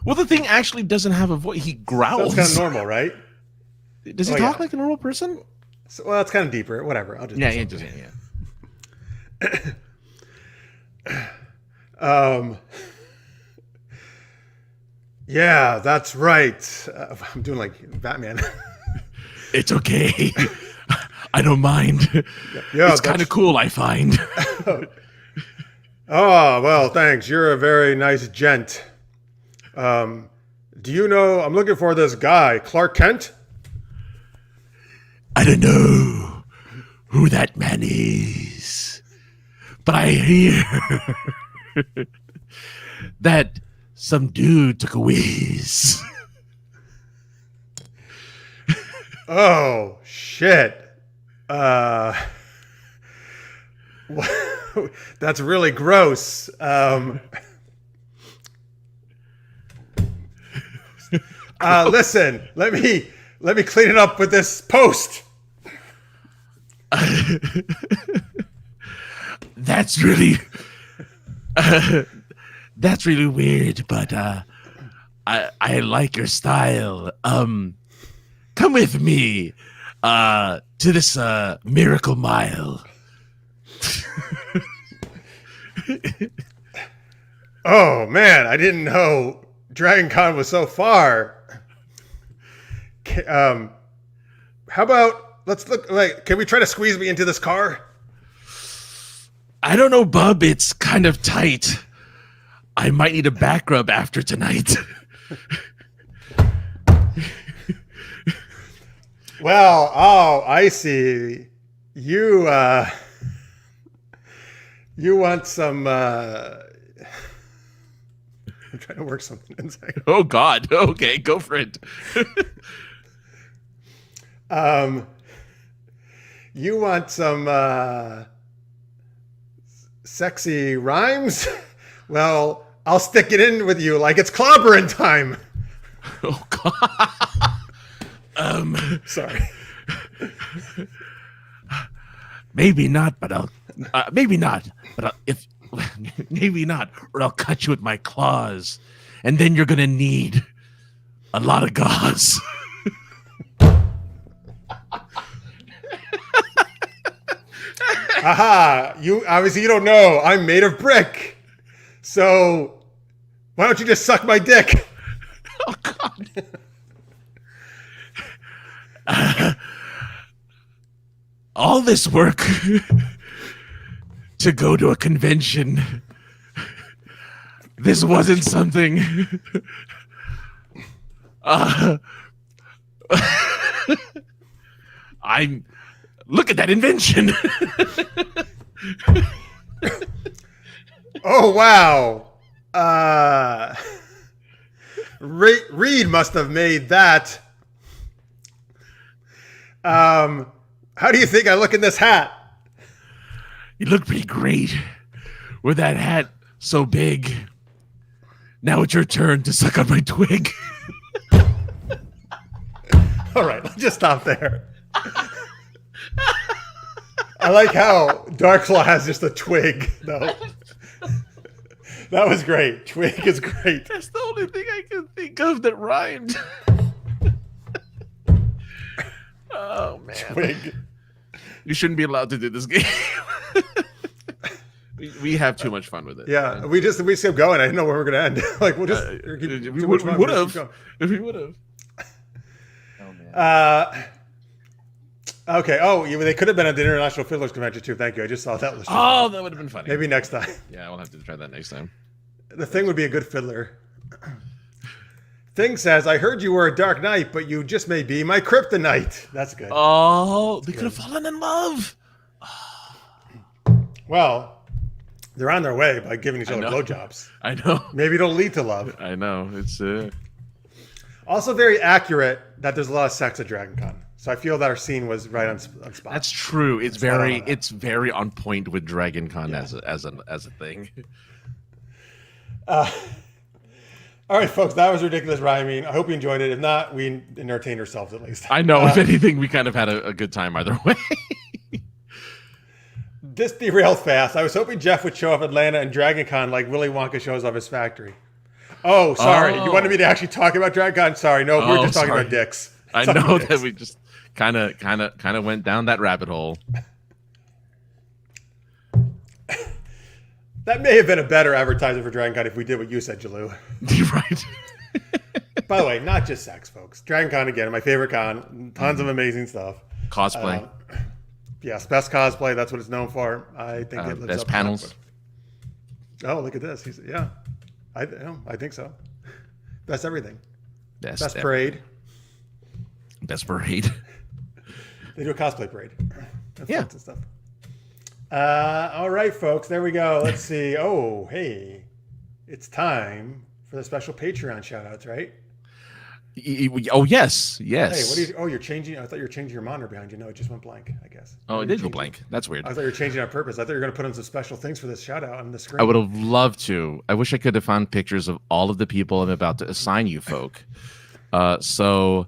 Well, the thing actually doesn't have a voice. He growls. That's kind of normal, right? Does he talk like a normal person? So, well, it's kind of deeper. Whatever. I'll just yeah, that's right. I'm doing like Batman. It's okay. I don't mind. Yeah, it's kind of cool, I find. Oh, well, thanks. You're a very nice gent. Do you know, I'm looking for this guy, Clark Kent? I don't know who that man is, but I hear that some dude took a whiz. Oh, shit. That's really gross. Listen, let me clean it up with this post. That's really weird, but I like your style. Come with me to this Miracle Mile. Oh man, I didn't know Dragon Con was so far. How about let's look like can we try to squeeze me into this car? I don't know, bub, it's kind of tight. I might need a back rub after tonight. Well, oh, I see. You want some I'm trying to work something inside. Oh God. Okay, go for it. You want some sexy rhymes? Well, I'll stick it in with you like it's clobbering time. Oh God. Sorry. Maybe not, but I'll. Maybe not, but maybe not, or I'll cut you with my claws, and then you're gonna need a lot of gauze. Aha! You obviously you don't know. I'm made of brick. So why don't you just suck my dick? Oh God. All this work to go to a convention. This wasn't something. I'm. Look at that invention. Oh wow. Reed must have made that. How do you think I look in this hat? You look pretty great with that hat so big. Now it's your turn to suck on my twig. All right, let's just stop there. I like how Darklaw has just a twig, though. That was great. Twig is great. That's the only thing I can think of that rhymed. Oh, man. Twig. You shouldn't be allowed to do this game. We have too much fun with it. Yeah, we just kept going. I didn't know where we were going to end. Like, we'll just... we would have. If we would have. Oh, man. Okay. Oh, they could have been at the International Fiddlers Convention, too. Thank you. I just saw that. Oh, that would have been funny. Maybe next time. Yeah, we'll have to try that next time. The Thing would be a good fiddler. Thing says, I heard you were a Dark Knight, but you just may be my kryptonite. That's good. Oh, they could have fallen in love. Well, they're on their way by giving each other blowjobs. I know. Maybe it'll lead to love. I know. It's also very accurate that there's a lot of sex at Dragon Con. So I feel that our scene was right on spot. That's true. It's very on point with Dragon Con as a thing. All right, folks, that was ridiculous rhyming. I hope you enjoyed it. If not, we entertained ourselves at least. I know. If anything, we kind of had a good time either way. This derailed fast. I was hoping Jeff would show up at Atlanta and Dragon Con like Willy Wonka shows off his factory. Oh, sorry. You wanted me to actually talk about Dragon Con? Sorry. No, we were just talking about dicks. I know that we just kind of went down that rabbit hole. That may have been a better advertising for Dragon Con if we did what you said, Jalou. Right. By the way, not just sex, folks. Dragon Con, again, my favorite con. Tons of amazing stuff. Cosplay. Yes, best cosplay. That's what it's known for. I think it lives best up panels. to that. Oh, look at this. I think so. Best everything. Best parade. Best parade. They do a cosplay parade. Yeah. And stuff. All right, folks. There we go. Let's see. Oh, hey. It's time for the special Patreon shout-outs, right? Oh, yes. Hey, you're changing. I thought you were changing your monitor behind you. No, it just went blank, I guess. Oh, it did go blank. That's weird. I thought you were changing on purpose. I thought you were going to put in some special things for this shout-out on the screen. I would have loved to. I wish I could have found pictures of all of the people I'm about to assign you folk. So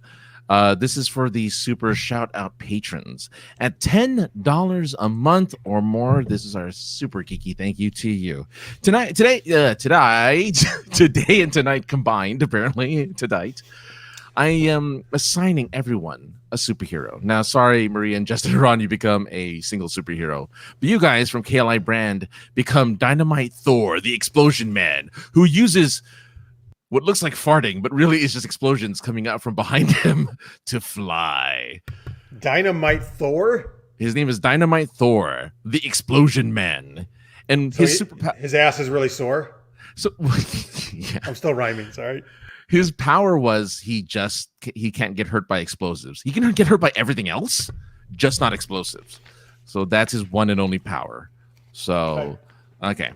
this is for the super shout-out patrons. At $10 a month or more, this is our super geeky thank you to you. Today and tonight combined, apparently, tonight, I am assigning everyone a superhero. Now, sorry, Maria and Justin Ron, you become a single superhero. But you guys from KLI Brand become Dynamite Thor, the Explosion Man, who uses what looks like farting, but really is just explosions coming out from behind him to fly. Dynamite Thor? His name is Dynamite Thor, the Explosion Man. And so his ass is really sore? So yeah. I'm still rhyming, sorry. His power was he can't get hurt by explosives. He can get hurt by everything else, just not explosives. So that's his one and only power. So, okay.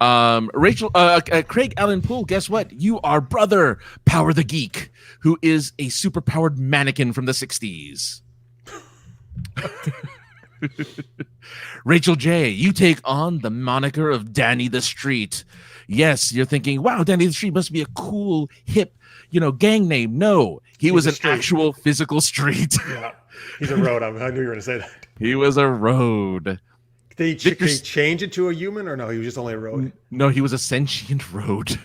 Craig Allen Poole, guess what? You are brother Power the Geek, who is a super-powered mannequin from the 60s. Rachel J., you take on the moniker of Danny the Street. Yes, you're thinking, wow, Danny the Street must be a cool, hip, gang name. No, he's was an actual physical street. Yeah, he's a road. I knew you were going to say that. He was a road. Did he change it to a human, or no, he was just only a road? No, he was a sentient road.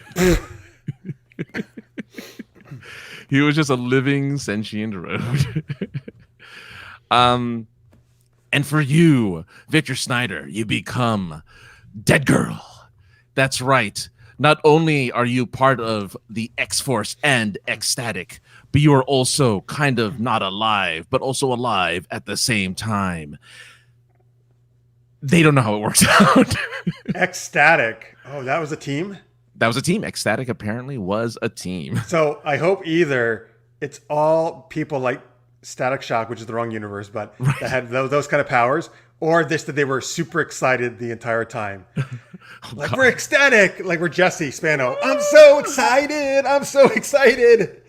He was just a living, sentient road. And for you, Victor Snyder, you become Dead Girl. That's right. Not only are you part of the X-Force and Ecstatic, but you are also kind of not alive, but also alive at the same time. They don't know how it works out. Ecstatic. Oh, that was a team? That was a team. Ecstatic apparently was a team. So I hope either it's all people like Static Shock, which is the wrong universe, but that had those kind of powers, or that they were super excited the entire time. Like, we're ecstatic. Like, we're Jesse Spano. I'm so excited. I'm so excited.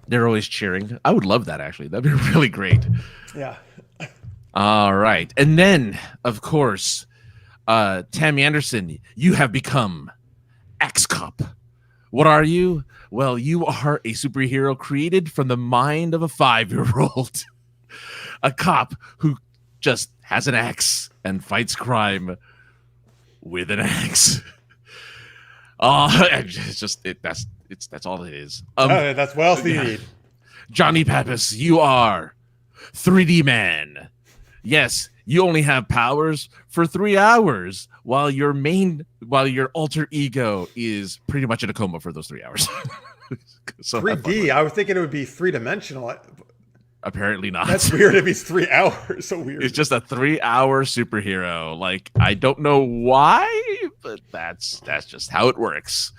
They're always cheering. I would love that, actually. That'd be really great. Yeah. All right. And then, of course, Tammy Anderson, you have become X-Cop. What are you? Well, you are a superhero created from the mind of a 5-year-old. A cop who just has an axe and fights crime with an axe. That's all it is. That's what else do you need? Johnny Pappas, you are 3D Man. Yes, you only have powers for 3 hours, while your alter ego is pretty much in a coma for those 3 hours. So 3D. I was thinking it would be 3-dimensional. Apparently not. That's weird. It'd be 3 hours. So weird. It's just a 3-hour superhero. Like, I don't know why, but that's just how it works.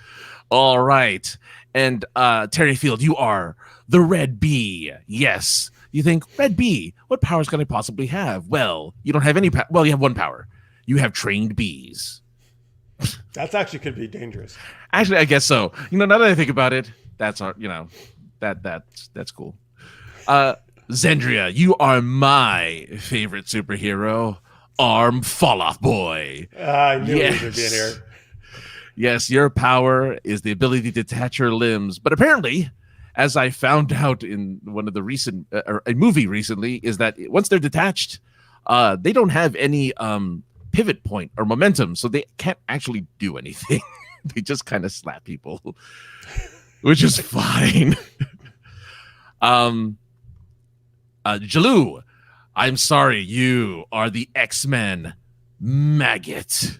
All right. And Terry Field, you are the Red Bee. Yes. You think, Red Bee, what powers can I possibly have? Well, you don't have any power. Well, you have one power. You have trained bees. That's actually could be dangerous. Actually, I guess so. Now that I think about it, that's cool. Zendria, you are my favorite superhero, Arm Fall Off Boy. I knew he would be in here. Yes, your power is the ability to detach your limbs, but apparently, as I found out in one of the recent a movie recently, is that once they're detached, they don't have any pivot point or momentum, so they can't actually do anything. They just kind of slap people, which is fine. Jalou, I'm sorry, you are the X-Men maggot.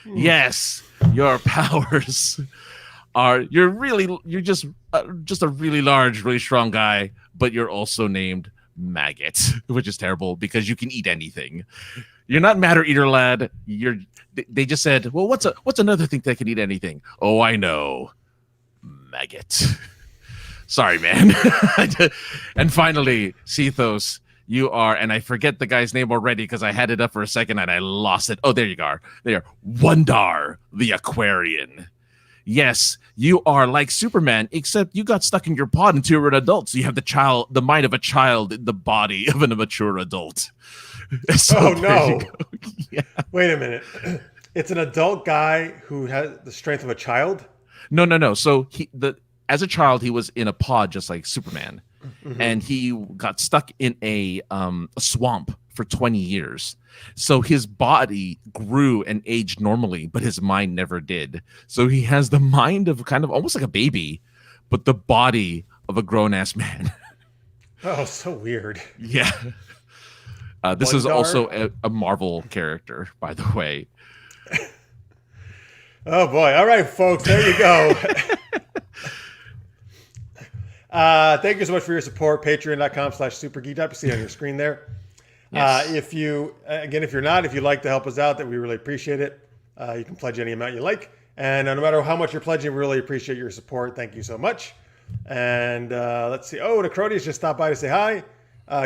Yes, your powers are you're just a really large, really strong guy, but you're also named Maggot, which is terrible because you can eat anything. You're not matter eater, lad. They just said, well, what's another thing that can eat anything? Oh, I know, maggot. Sorry, man. And finally, Cethos, you are, and I forget the guy's name already because I had it up for a second and I lost it. Oh, there you are. There, Wundar the Aquarian. Yes, you are like Superman, except you got stuck in your pod until you're an adult. So you have the mind of a child in the body of a mature adult. So oh no! Yeah. Wait a minute. It's an adult guy who has the strength of a child. No. So as a child, he was in a pod just like Superman, and he got stuck in a swamp for 20 years. So his body grew and aged normally, but his mind never did. So he has the mind of kind of almost like a baby, but the body of a grown-ass man. Oh, so weird. Yeah. This is also a Marvel character, by the way. Oh, boy. All right, folks. There you go. Thank you so much for your support. Patreon.com/supergeeked up. You see it on your screen there. Yes. If you'd like to help us out, that we really appreciate it. You can pledge any amount you like. And no matter how much you're pledging, we really appreciate your support. Thank you so much. And let's see. Oh, Necrodius just stopped by to say hi.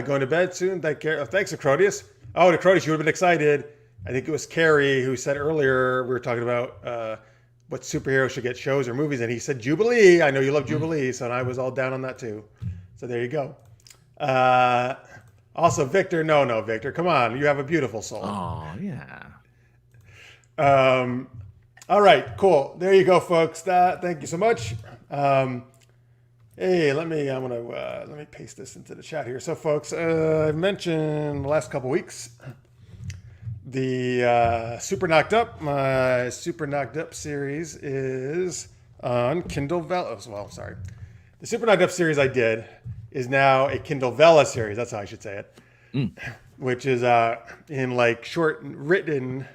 Going to bed soon. Thanks, Necrodius. Oh, Necrodius, you would have been excited. I think it was Carrie who said earlier, we were talking about what superheroes should get shows or movies, and he said Jubilee. I know you love Jubilee, so I was all down on that too. So there you go. Also, Victor, no, Victor, come on. You have a beautiful soul. Oh, yeah. All right, cool. There you go, folks. Thank you so much. Hey, let me paste this into the chat here. So, folks, I've mentioned the last couple weeks the Super Knocked Up. My Super Knocked Up series is on Kindle Vella. Well, sorry. The Super Knocked Up series I did is now a Kindle Vella series. That's how I should say it. Which is in like short written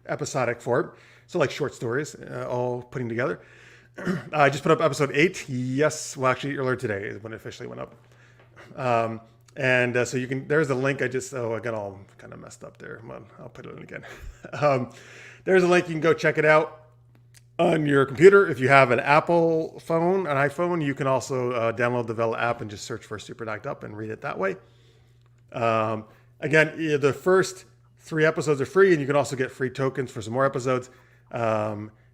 episodic form. So like short stories all putting together. I just put up episode 8. Yes. Well, actually earlier today is when it officially went up. So you can, there's a link. I got all kind of messed up there. I'll put it in again. There's a link. You can go check it out on your computer. If you have an Apple phone, an iPhone, you can also download the Vella app and just search for Super Knocked Up and read it that way. Again, the first 3 episodes are free, and you can also get free tokens for some more episodes.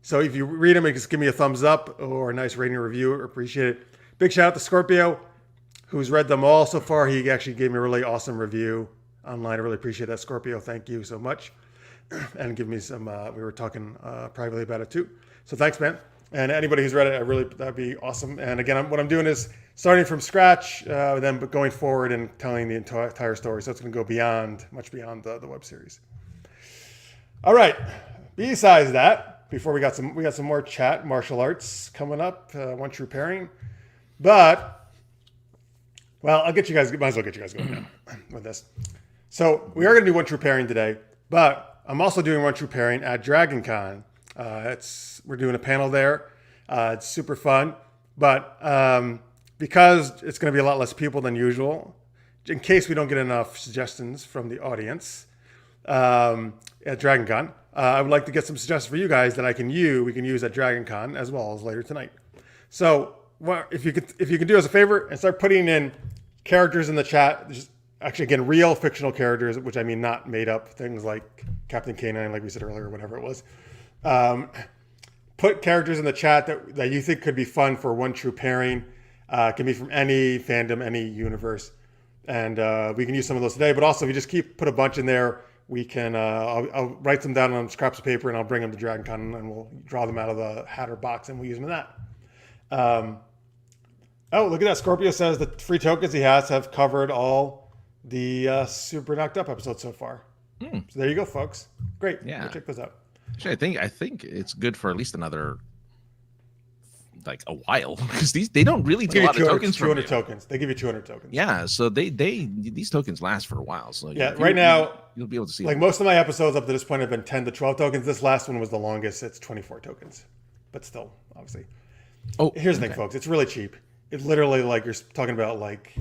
So if you read them, just give me a thumbs up or a nice rating or review. Appreciate it. Big shout out to Scorpio, who's read them all so far. He actually gave me a really awesome review online. I really appreciate that, Scorpio. Thank you so much. And give me some, we were talking privately about it too. So thanks, man. And anybody who's read it, that'd be awesome. And again, what I'm doing is starting from scratch, then going forward and telling the entire story. So it's going to go much beyond the web series. All right. Besides that, before we got some more chat, martial arts coming up, One True Pairing. But, well, might as well get you guys going now with this. So we are going to do One True Pairing today, but I'm also doing One True Pairing at Dragon Con. We're doing a panel there. It's super fun, but because it's going to be a lot less people than usual, in case we don't get enough suggestions from the audience at Dragon Con, I would like to get some suggestions for you guys that we can use at Dragon Con as well as later tonight. So if you can do us a favor and start putting in characters in the chat, just actually again real fictional characters, which I mean not made up things like Captain K9, like we said earlier, or whatever it was. Put characters in the chat that you think could be fun for One True Pairing. It can be from any fandom, any universe, and we can use some of those today. But also, if you just put a bunch in there, we can. I'll write them down on scraps of paper and I'll bring them to Dragon Con and we'll draw them out of the Hatter box and we'll use them in that. Oh, look at that! Scorpio says the free tokens he has have covered all the Super Knocked Up episodes so far. So there you go, folks. Great. Yeah. Go check those out. Actually, I think it's good for at least another like a while because they don't really take a lot of tokens from 200 you. tokens. They give you 200 tokens. Yeah, so these tokens last for a while. So yeah, right now you'll be able to see like them. most of my episodes up to this point have been 10 to 12 tokens. This last one was the longest. It's 24 tokens, but still, obviously. Oh, here's the thing, folks. It's really cheap. It literally like you're talking about like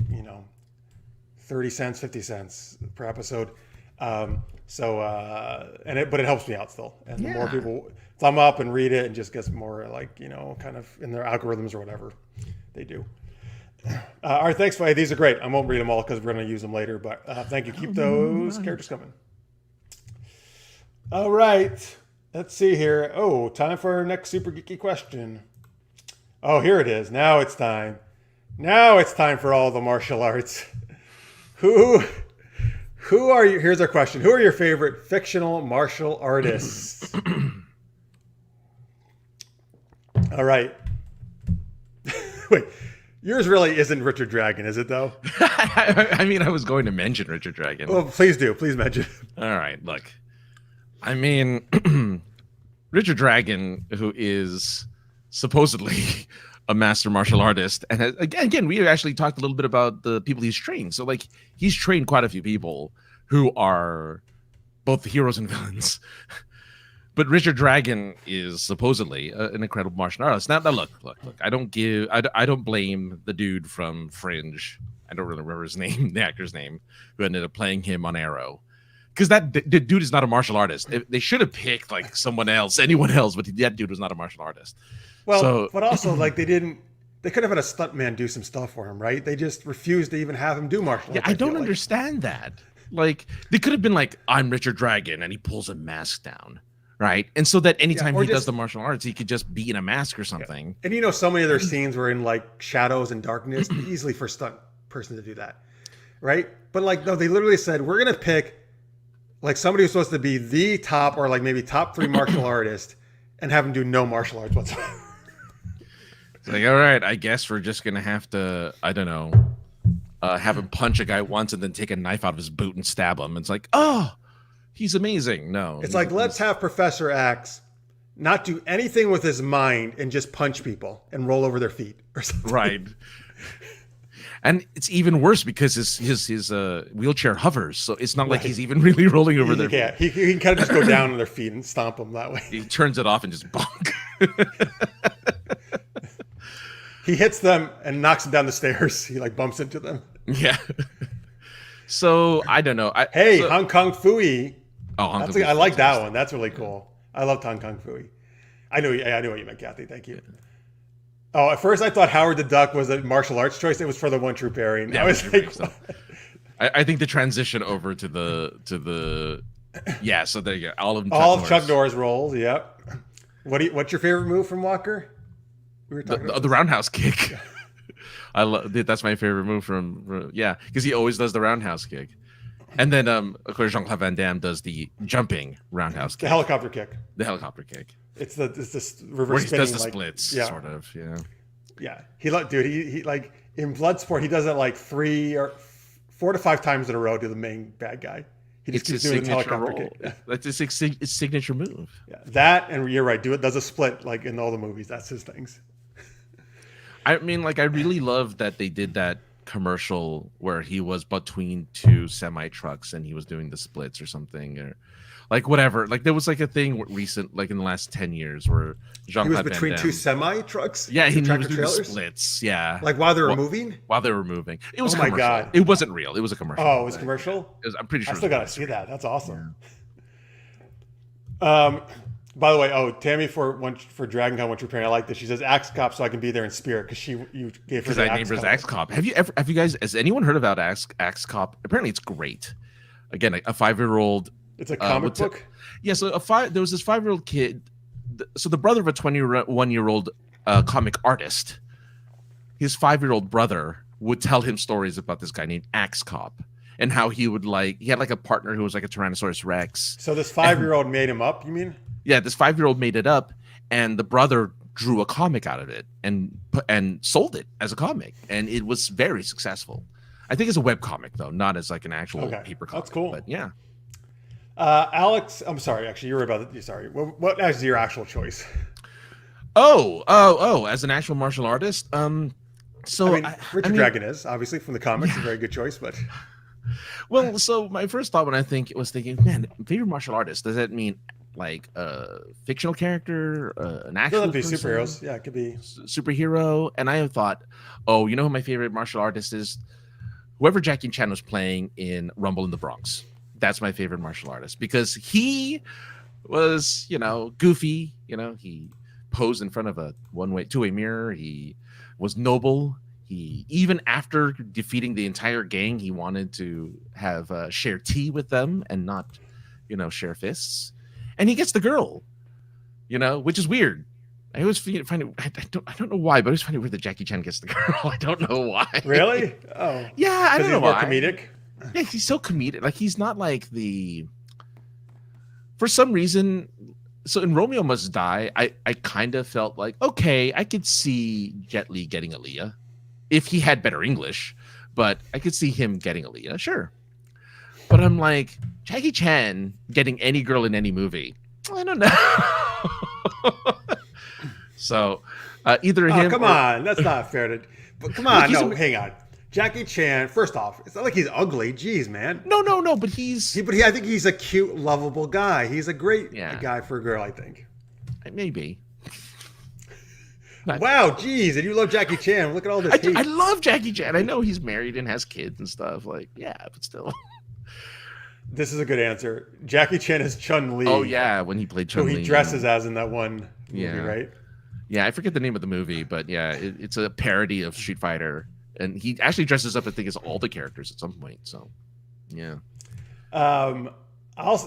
30 cents, 50 cents per episode. But it helps me out still. And the more people thumb up and read it and just gets more like, kind of in their algorithms or whatever they do. All right, thanks, Faye. These are great. I won't read them all because we're going to use them later, but thank you. Keep those characters coming. All right. Let's see here. Oh, time for our next super geeky question. Oh, here it is. Now it's time. Now it's time for all the martial arts. Who are you? Here's our question. Who are your favorite fictional martial artists? All right. Wait, yours really isn't Richard Dragon, is it though? I mean, I was going to mention Richard Dragon. Well, please do. Please mention. All right, look. I mean, Richard Dragon, who is supposedly a master martial artist, and again, we actually talked a little bit about the people he's trained. So, like, he's trained quite a few people who are both heroes and villains. But Richard Dragon is supposedly an incredible martial artist. Now look. I don't blame the dude from Fringe. I don't really remember his name, the actor's name, who ended up playing him on Arrow. Because the dude is not a martial artist. They should have picked like anyone else, but that dude was not a martial artist. Well, but also like they could have had a stuntman do some stuff for him, right? They just refused to even have him do martial arts. Yeah, I don't understand that. Like they could have been like, I'm Richard Dragon, and he pulls a mask down. Right. And so that anytime he does the martial arts, he could just be in a mask or something. Yeah. And so many of their scenes were in like shadows and darkness, easily for a stunt person to do that. Right. But like, no, they literally said, we're going to pick like somebody who's supposed to be the top or like maybe top 3 martial artist and have him do no martial arts whatsoever. It's like, all right, I guess we're just going to have to, I don't know, have him punch a guy once and then take a knife out of his boot and stab him. It's like, oh, he's amazing. No, it's like, let's have Professor X not do anything with his mind and just punch people and roll over their feet or something. Right. And it's even worse because his wheelchair hovers, so it's not like he's even really rolling over their feet. He can kind of just go down on their feet and stomp them that way. He turns it off and just bonk. He hits them and knocks them down the stairs. He like bumps into them. Yeah. So I don't know. Hong Kong Fooey. Oh, Hong Kong. I like that one. That's really cool. I love Hong Kong Fooey. I knew what you meant, Kathy. Thank you. Yeah. Oh, at first I thought Howard the Duck was a martial arts choice. It was for the one true pairing. Yeah, I was like, I think the transition over to the yeah. So there you go. All of Chuck Norris roles. Yep. What's your favorite move from Walker? We were talking about the roundhouse kick. I love that's my favorite move from because he always does the roundhouse kick. And then, of course, Jean-Claude Van Damme does the jumping roundhouse kick. The helicopter kick. The helicopter kick. It's this reverse where he spinning, does the splits, sort of, yeah. Yeah. He like, in Bloodsport, he does it like 4 to 5 times in a row to the main bad guy. He just keeps doing the helicopter kick. Yeah. That's his signature move. Yeah. That, and you're right, does a split like in all the movies. That's his things. I mean, like, I really love that they did that commercial where he was between 2 semi trucks and he was doing the splits or something, or like whatever. Like there was like a thing recent, like in the last 10 years, where Jean-Claude he was between 2 semi trucks. Yeah, he was doing the splits. Yeah, like while they were moving. While they were moving, it was. Oh my god! It wasn't real. It was a commercial. Oh, it was commercial. I'm pretty sure. I still gotta see that. That's awesome. Yeah. By the way, Tammy for Dragon Con, once repairing, I like this. She says Axe Cop, so I can be there in spirit because you gave her the I named her Axe Cop. Have you guys? Has anyone heard about Axe Cop? Apparently, it's great. Again, a 5-year-old. It's a comic book. Yeah, so there was this 5-year-old kid. So the brother of a 21-year-old comic artist, his 5-year-old brother would tell him stories about this guy named Axe Cop. And how he had like a partner who was like a Tyrannosaurus Rex. So this 5-year-old made him up, you mean? Yeah, this 5-year-old made it up, and the brother drew a comic out of it and sold it as a comic, and it was very successful. I think it's a web comic though, not as like an actual paper comic. That's cool. But yeah. Alex, I'm sorry. Actually, you were about it. Sorry. What is your actual choice? Oh! As an actual martial artist, so I mean, Richard Dragon is obviously from the comics, a very good choice, but well, so my first thought when I was thinking, man, favorite martial artist. Does that mean like a fictional character, an actual doesn't have to be person, superheroes. Yeah, it could be. superhero? And I thought, oh, you know who my favorite martial artist is? Whoever Jackie Chan was playing in Rumble in the Bronx. That's my favorite martial artist because he was, goofy. He posed in front of a two-way mirror. He was noble. He, even after defeating the entire gang, he wanted to have share tea with them and not, share fists. And he gets the girl, which is weird. I always find it. I don't know why, but I always find it weird that Jackie Chan gets the girl. I don't know why. Really? Oh, yeah, I don't know more why. Comedic. Yeah, he's so comedic. Like he's not like for some reason. So in Romeo Must Die, I kind of felt like, okay, I could see Jet Li getting Aaliyah if he had better English, but I could see him getting Aaliyah, sure. But I'm like, Jackie Chan getting any girl in any movie, I don't know. So either him. Come on, that's not fair to. But come on, hang on. Jackie Chan. First off, it's not like he's ugly. Jeez, man. No. But I think he's a cute, lovable guy. He's a great guy for a girl. I think. Maybe. Wow, geez, and you love Jackie Chan. Look at all this hate. I love Jackie Chan. I know he's married and has kids and stuff. Like, yeah, but still. This is a good answer. Jackie Chan is Chun-Li. Oh, yeah, when he played Chun-Li. Who he dresses as in that one movie, right? Yeah, I forget the name of the movie, but yeah, it's a parody of Street Fighter. And he actually dresses up, I think, as all the characters at some point. So, yeah. I'll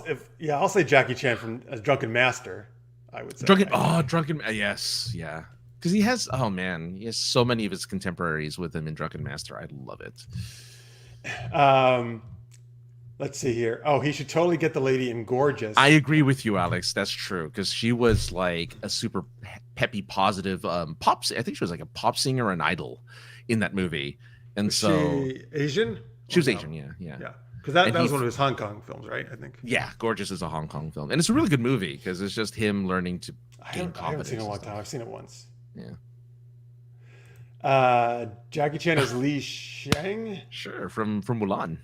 say Jackie Chan from as Drunken Master. I would say Drunken. Yes, yeah. Because he has so many of his contemporaries with him in Drunken Master. I love it. Let's see here. Oh, he should totally get the lady in Gorgeous. I agree with you, Alex. That's true because she was like a super peppy, positive pop. I think she was like a pop singer, an idol in that movie. And was she Asian? She was Asian. Yeah. Because that was one of his Hong Kong films, right? I think. Yeah, Gorgeous is a Hong Kong film, and it's a really good movie because it's just him learning to gain confidence. I haven't seen it in a long time. I've seen it once. Yeah. Jackie Chan is Li Shang. Sure, from Mulan.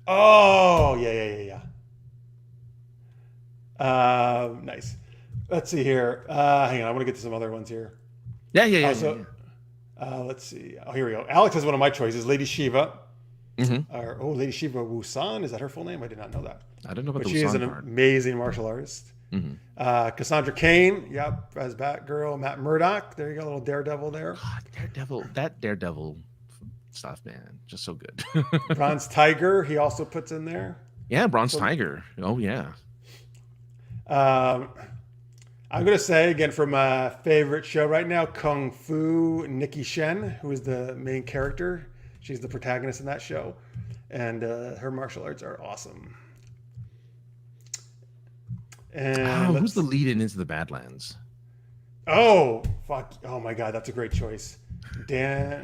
Oh, yeah. Nice. Let's see here. Hang on, I want to get to some other ones here. Yeah. Also, let's see. Oh, here we go. Alex has one of my choices, Lady Shiva. Mm-hmm. Lady Shiva Wusan. Is that her full name? I did not know that. I don't know about but the she Wusan is an part. amazing martial artist. Mm-hmm. Cassandra Cain, yep, as Batgirl. Matt Murdock, there you go, a little Daredevil there. God, that Daredevil stuff, man, just so good. Bronze Tiger, he also puts in there. Yeah, Bronze Tiger. Oh yeah. I'm gonna say again for my favorite show right now, Kung Fu. Nikki Shen, who is the main character. She's the protagonist in that show, and her martial arts are awesome. And who's the lead in Into the Badlands? Oh, fuck. Oh, my God. That's a great choice. Daniel.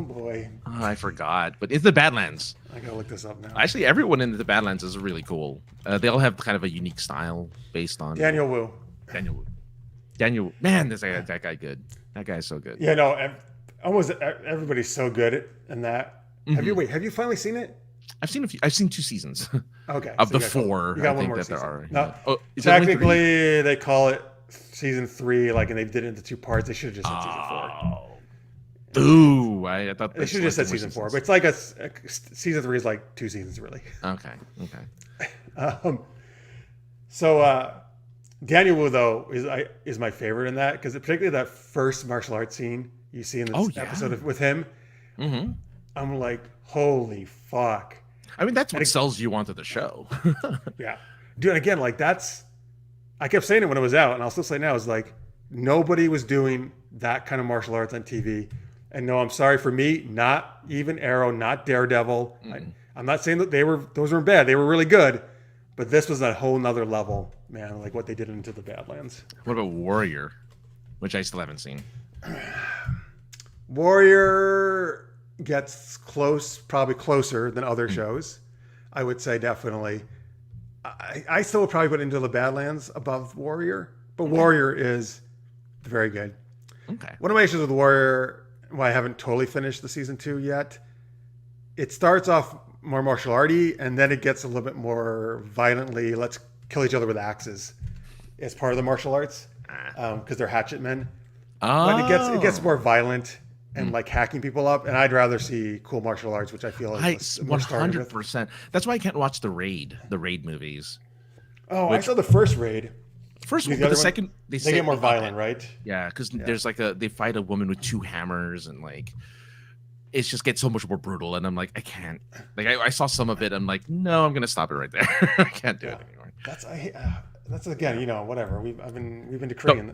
Boy. Oh, I forgot. But Into the Badlands. I got to look this up now. Actually, everyone in the Badlands is really cool. They all have kind of a unique style based on... Daniel Wu. Man, that guy good. That guy's so good. Yeah, no. Almost everybody's so good in that. Mm-hmm. Have you finally seen it? I've seen 2 seasons. Okay. Of the 4, I think that there are. No, yeah. technically, they call it season 3, and they did it into 2 parts. They should have just said season 4. Ooh, I thought they should have just said season 4. But it's like season 3 is like 2 seasons, really. Okay. So Daniel Wu, though, is my favorite in that, because particularly that first martial arts scene you see in this episode with him. Mm-hmm. I'm like, holy fuck. I mean, that's what sells you onto the show. Yeah. Dude, again, like I kept saying it when it was out, and I'll still say now, is like, nobody was doing that kind of martial arts on TV. And no, I'm sorry, for me, not even Arrow, not Daredevil. Mm-hmm. I'm not saying that those weren't bad. They were really good. But this was a whole nother level, man, like what they did into the Badlands. What about Warrior, which I still haven't seen? Warrior gets probably closer than other shows. I would say definitely. I still would probably put Into the Badlands above Warrior, but Warrior is very good. Okay. One of my issues with Warrior, why I haven't totally finished the season 2 yet, it starts off more martial arty, and then it gets a little bit more violently, let's kill each other with axes as part of the martial arts, because they're hatchet men. Oh. But it gets more violent and like hacking people up, and I'd rather see cool martial arts, which I feel is more started with. 100%. That's why I can't watch the Raid movies. Oh, I saw the first Raid. First one, but the second they get more violent, right? Yeah, because there's like they fight a woman with 2 hammers, and like it just gets so much more brutal. And I'm like, I can't. Like I saw some of it. I'm like, no, I'm gonna stop it right there. I can't do it anymore. That's again, whatever. We've been decreeing.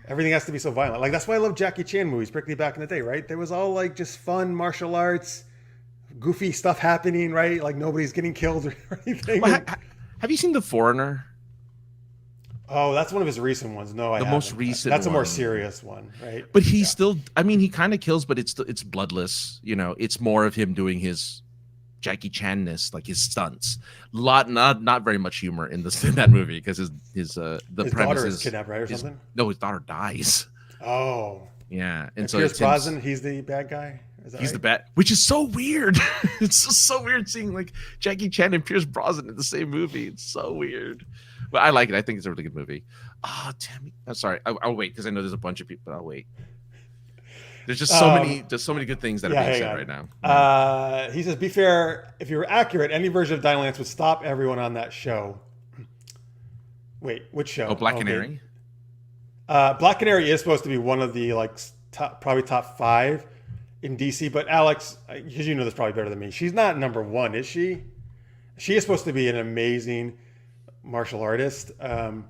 Everything has to be so violent. Like that's why I love Jackie Chan movies, particularly back in the day, right? There was all like just fun martial arts, goofy stuff happening, right? Like nobody's getting killed or anything. Well, have you seen The Foreigner? Oh, that's one of his recent ones. No, I haven't. Most recent. That's a more serious one, right? But he's still. I mean, he kind of kills, but it's bloodless. It's more of him doing his Jackie Chan-ness, like his stunts. Not very much humor in that movie because his daughter is kidnapped, right, or something. No, his daughter dies. Oh, yeah, and so Pierce Brosnan, he's the bad guy. He's the bad, which is so weird. It's so weird seeing like Jackie Chan and Pierce Brosnan in the same movie. It's so weird. But I like it. I think it's a really good movie. Oh, damn it. I'm sorry. I'll wait because I know there's a bunch of people, but I'll wait. There's just so many good things that are being said right now. He says, be fair, if you were accurate, any version of Dying Lance would stop everyone on that show. Wait, which show? Oh, Black Canary? Black Canary is supposed to be one of the probably top 5 in DC, but Alex, because you know this probably better than me, she's not number 1, is she? She is supposed to be an amazing martial artist, but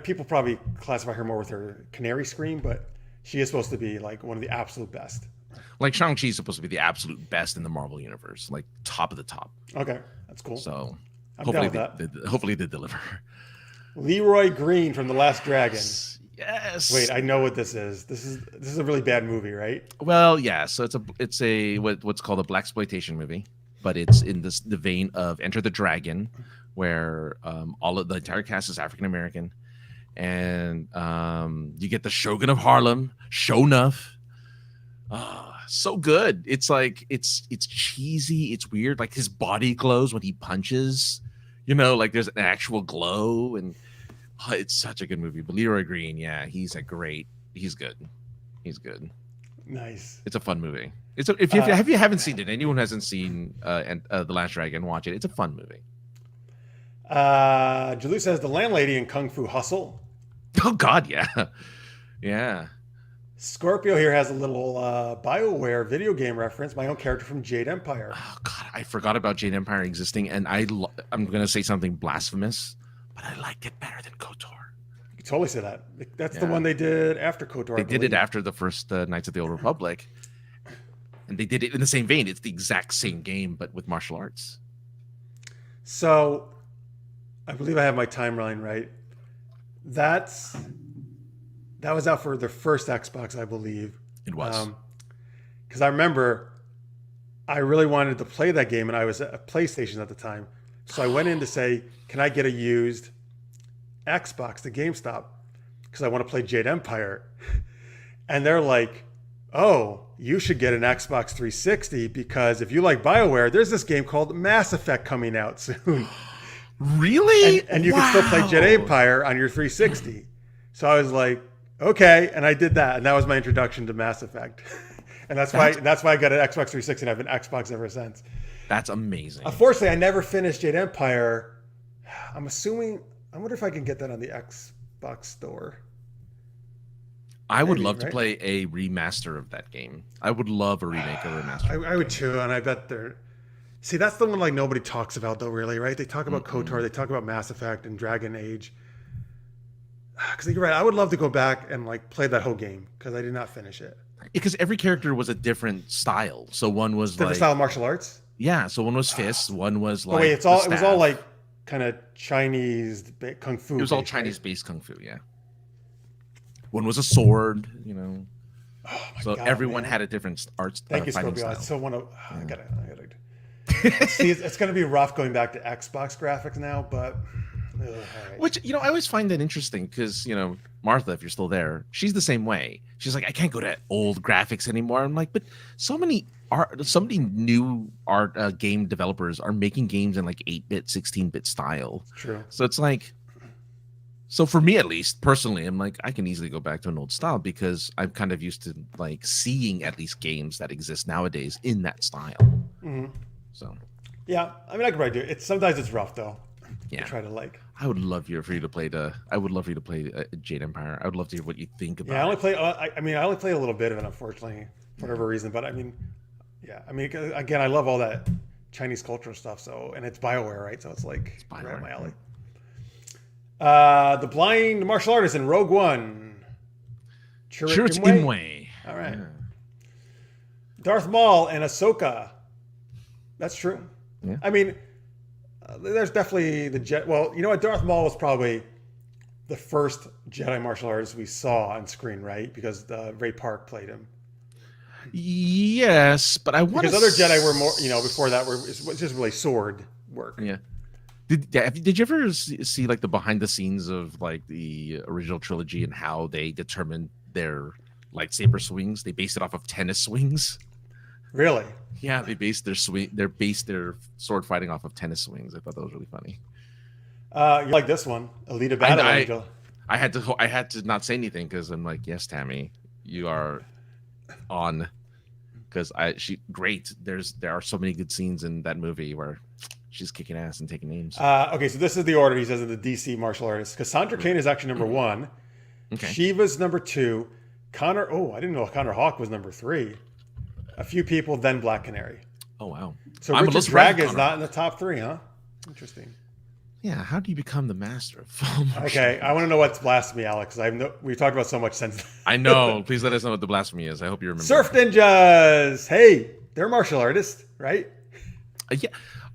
people probably classify her more with her canary scream, but she is supposed to be like one of the absolute best. Like Shang-Chi is supposed to be the absolute best in the Marvel universe, like top of the top. Okay, that's cool. So hopefully they deliver. Leroy Green from The Last Dragon. Yes. Wait, I know what this is. This is a really bad movie, right? Well, yeah. So it's a what's called a blaxploitation movie, but it's in the vein of Enter the Dragon, where all of the entire cast is African American, and you get the Shogun of Harlem, Sho'nuff. So good. It's like it's cheesy. It's weird. Like his body glows when he punches. Like there's an actual glow, and it's such a good movie. But Leroy Green, yeah, he's good. He's good. Nice. It's a fun movie. If you haven't seen it, anyone hasn't seen The Last Dragon, watch it. It's a fun movie. Jalou says the landlady in Kung Fu Hustle. Oh God, yeah, yeah. Scorpio here has a little BioWare video game reference. My own character from Jade Empire. Oh God, I forgot about Jade Empire existing, and I'm gonna say something blasphemous, but I liked it better than KOTOR. You totally say that. That's the one they did after KOTOR. They did it after the first Knights of the Old Republic, and they did it in the same vein. It's the exact same game, but with martial arts. So, I believe I have my timeline right. That was out for the first Xbox, I believe. It was. Because I remember I really wanted to play that game, and I was at PlayStation at the time. So I went in to say, can I get a used Xbox to GameStop? Because I want to play Jade Empire. And they're like, oh, you should get an Xbox 360 because if you like BioWare, there's this game called Mass Effect coming out soon. Really? And you can still play Jade Empire on your 360. So I was like, okay, and I did that, and that was my introduction to Mass Effect, and that's why I got an Xbox 360, and I've been Xbox ever since. That's amazing. Unfortunately, I never finished Jade Empire. I wonder if I can get that on the Xbox store. I would love to play a remaster of that game. I would love a remake or remaster. I would too, and I bet they're. See, that's the one like nobody talks about though, really, right? They talk about KOTOR, they talk about Mass Effect and Dragon Age. Because you're right, I would love to go back and like play that whole game because I did not finish it. Because every character was a different style. So one was different style of martial arts. Yeah, so one was fists, one was like. Oh wait, it was all like kind of Chinese kung fu. It was all Chinese-based kung fu, yeah. One was a sword, Oh my so God, everyone had a different art. Thank you, Scorpio. style. I still want to. I gotta. See, it's going to be rough going back to Xbox graphics now, but all right. Which, I always find that interesting because, Martha, if you're still there, she's the same way. She's like, I can't go to old graphics anymore. I'm like, but so many new art game developers are making games in like 8-bit, 16-bit style. True. So it's like, so for me at least, personally, I'm like, I can easily go back to an old style because I'm kind of used to like seeing at least games that exist nowadays in that style. Mm-hmm. So. Yeah, I mean, I could probably do it. Sometimes it's rough though. Yeah. To try to like. I would love for you to play Jade Empire. I would love to hear what you think about. Yeah, I only play. I only play a little bit of it, unfortunately, for whatever reason. But I mean, yeah, I mean, again, I love all that Chinese culture stuff. So, and it's BioWare, right? So it's like right up my alley. The blind martial artist in Rogue One. Chirrut Imwe. All right. Yeah. Darth Maul and Ahsoka. That's true. Yeah. I mean, there's definitely the Jet. Well, you know what? Darth Maul was probably the first Jedi martial artist we saw on screen, right? Because Ray Park played him. Yes, but I want because other Jedi were more, before that was just really sword work. Yeah. Did you ever see like the behind the scenes of like the original trilogy and how they determined their lightsaber swings? They based it off of tennis swings. Really? Yeah, they based their sword fighting off of tennis swings. I thought that was really funny. You like this one, Alita Battle Angel? I had to not say anything because I'm like, yes, Tammy, you are on. Because great. There are so many good scenes in that movie where she's kicking ass and taking names. Okay, so this is the order he says of the DC martial artists. Cassandra Cain is actually number 1. Okay. Shiva's number 2. I didn't know Connor Hawk was number 3. A few people, then Black Canary. Oh, wow. So Richard Drag is not in the top 3, huh? Interesting. Yeah, how do you become the master of film? Okay, I want to know what's blasphemy, Alex. We've talked about so much since. I know. Please let us know what the blasphemy is. I hope you remember. Surf Ninjas. Hey, they're martial artists, right? Yeah.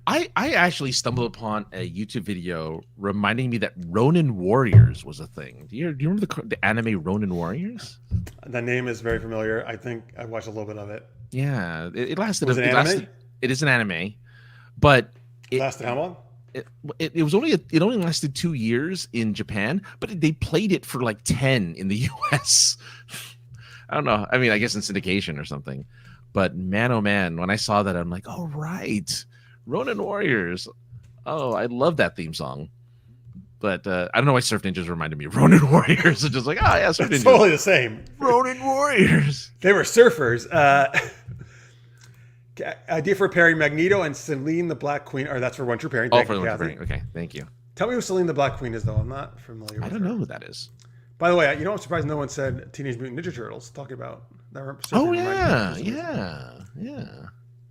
I actually stumbled upon a YouTube video reminding me that Ronin Warriors was a thing. Do you remember the anime Ronin Warriors? The name is very familiar. I think I watched a little bit of it. Yeah, it lasted. Was it anime? It is an anime, but it lasted how long? It only lasted 2 years in Japan, but they played it for like 10 in the US. I don't know. I mean, I guess in syndication or something. But man, oh man, when I saw that, I'm like, oh right, Ronin Warriors. Oh, I love that theme song. But I don't know why Surf Ninjas reminded me of Ronin Warriors. It's just like, oh yeah, Surf Ninjas. It's totally the same. Ronin Warriors. They were surfers. Idea for pairing Magneto and Celine the Black Queen. Or that's for One True Pairing. Oh, for One True Pairing. Okay, thank you. Tell me who Celine the Black Queen is, though. I'm not familiar with her. I don't know who that is. By the way, I'm surprised no one said Teenage Mutant Ninja Turtles. Talking about that. Oh, yeah.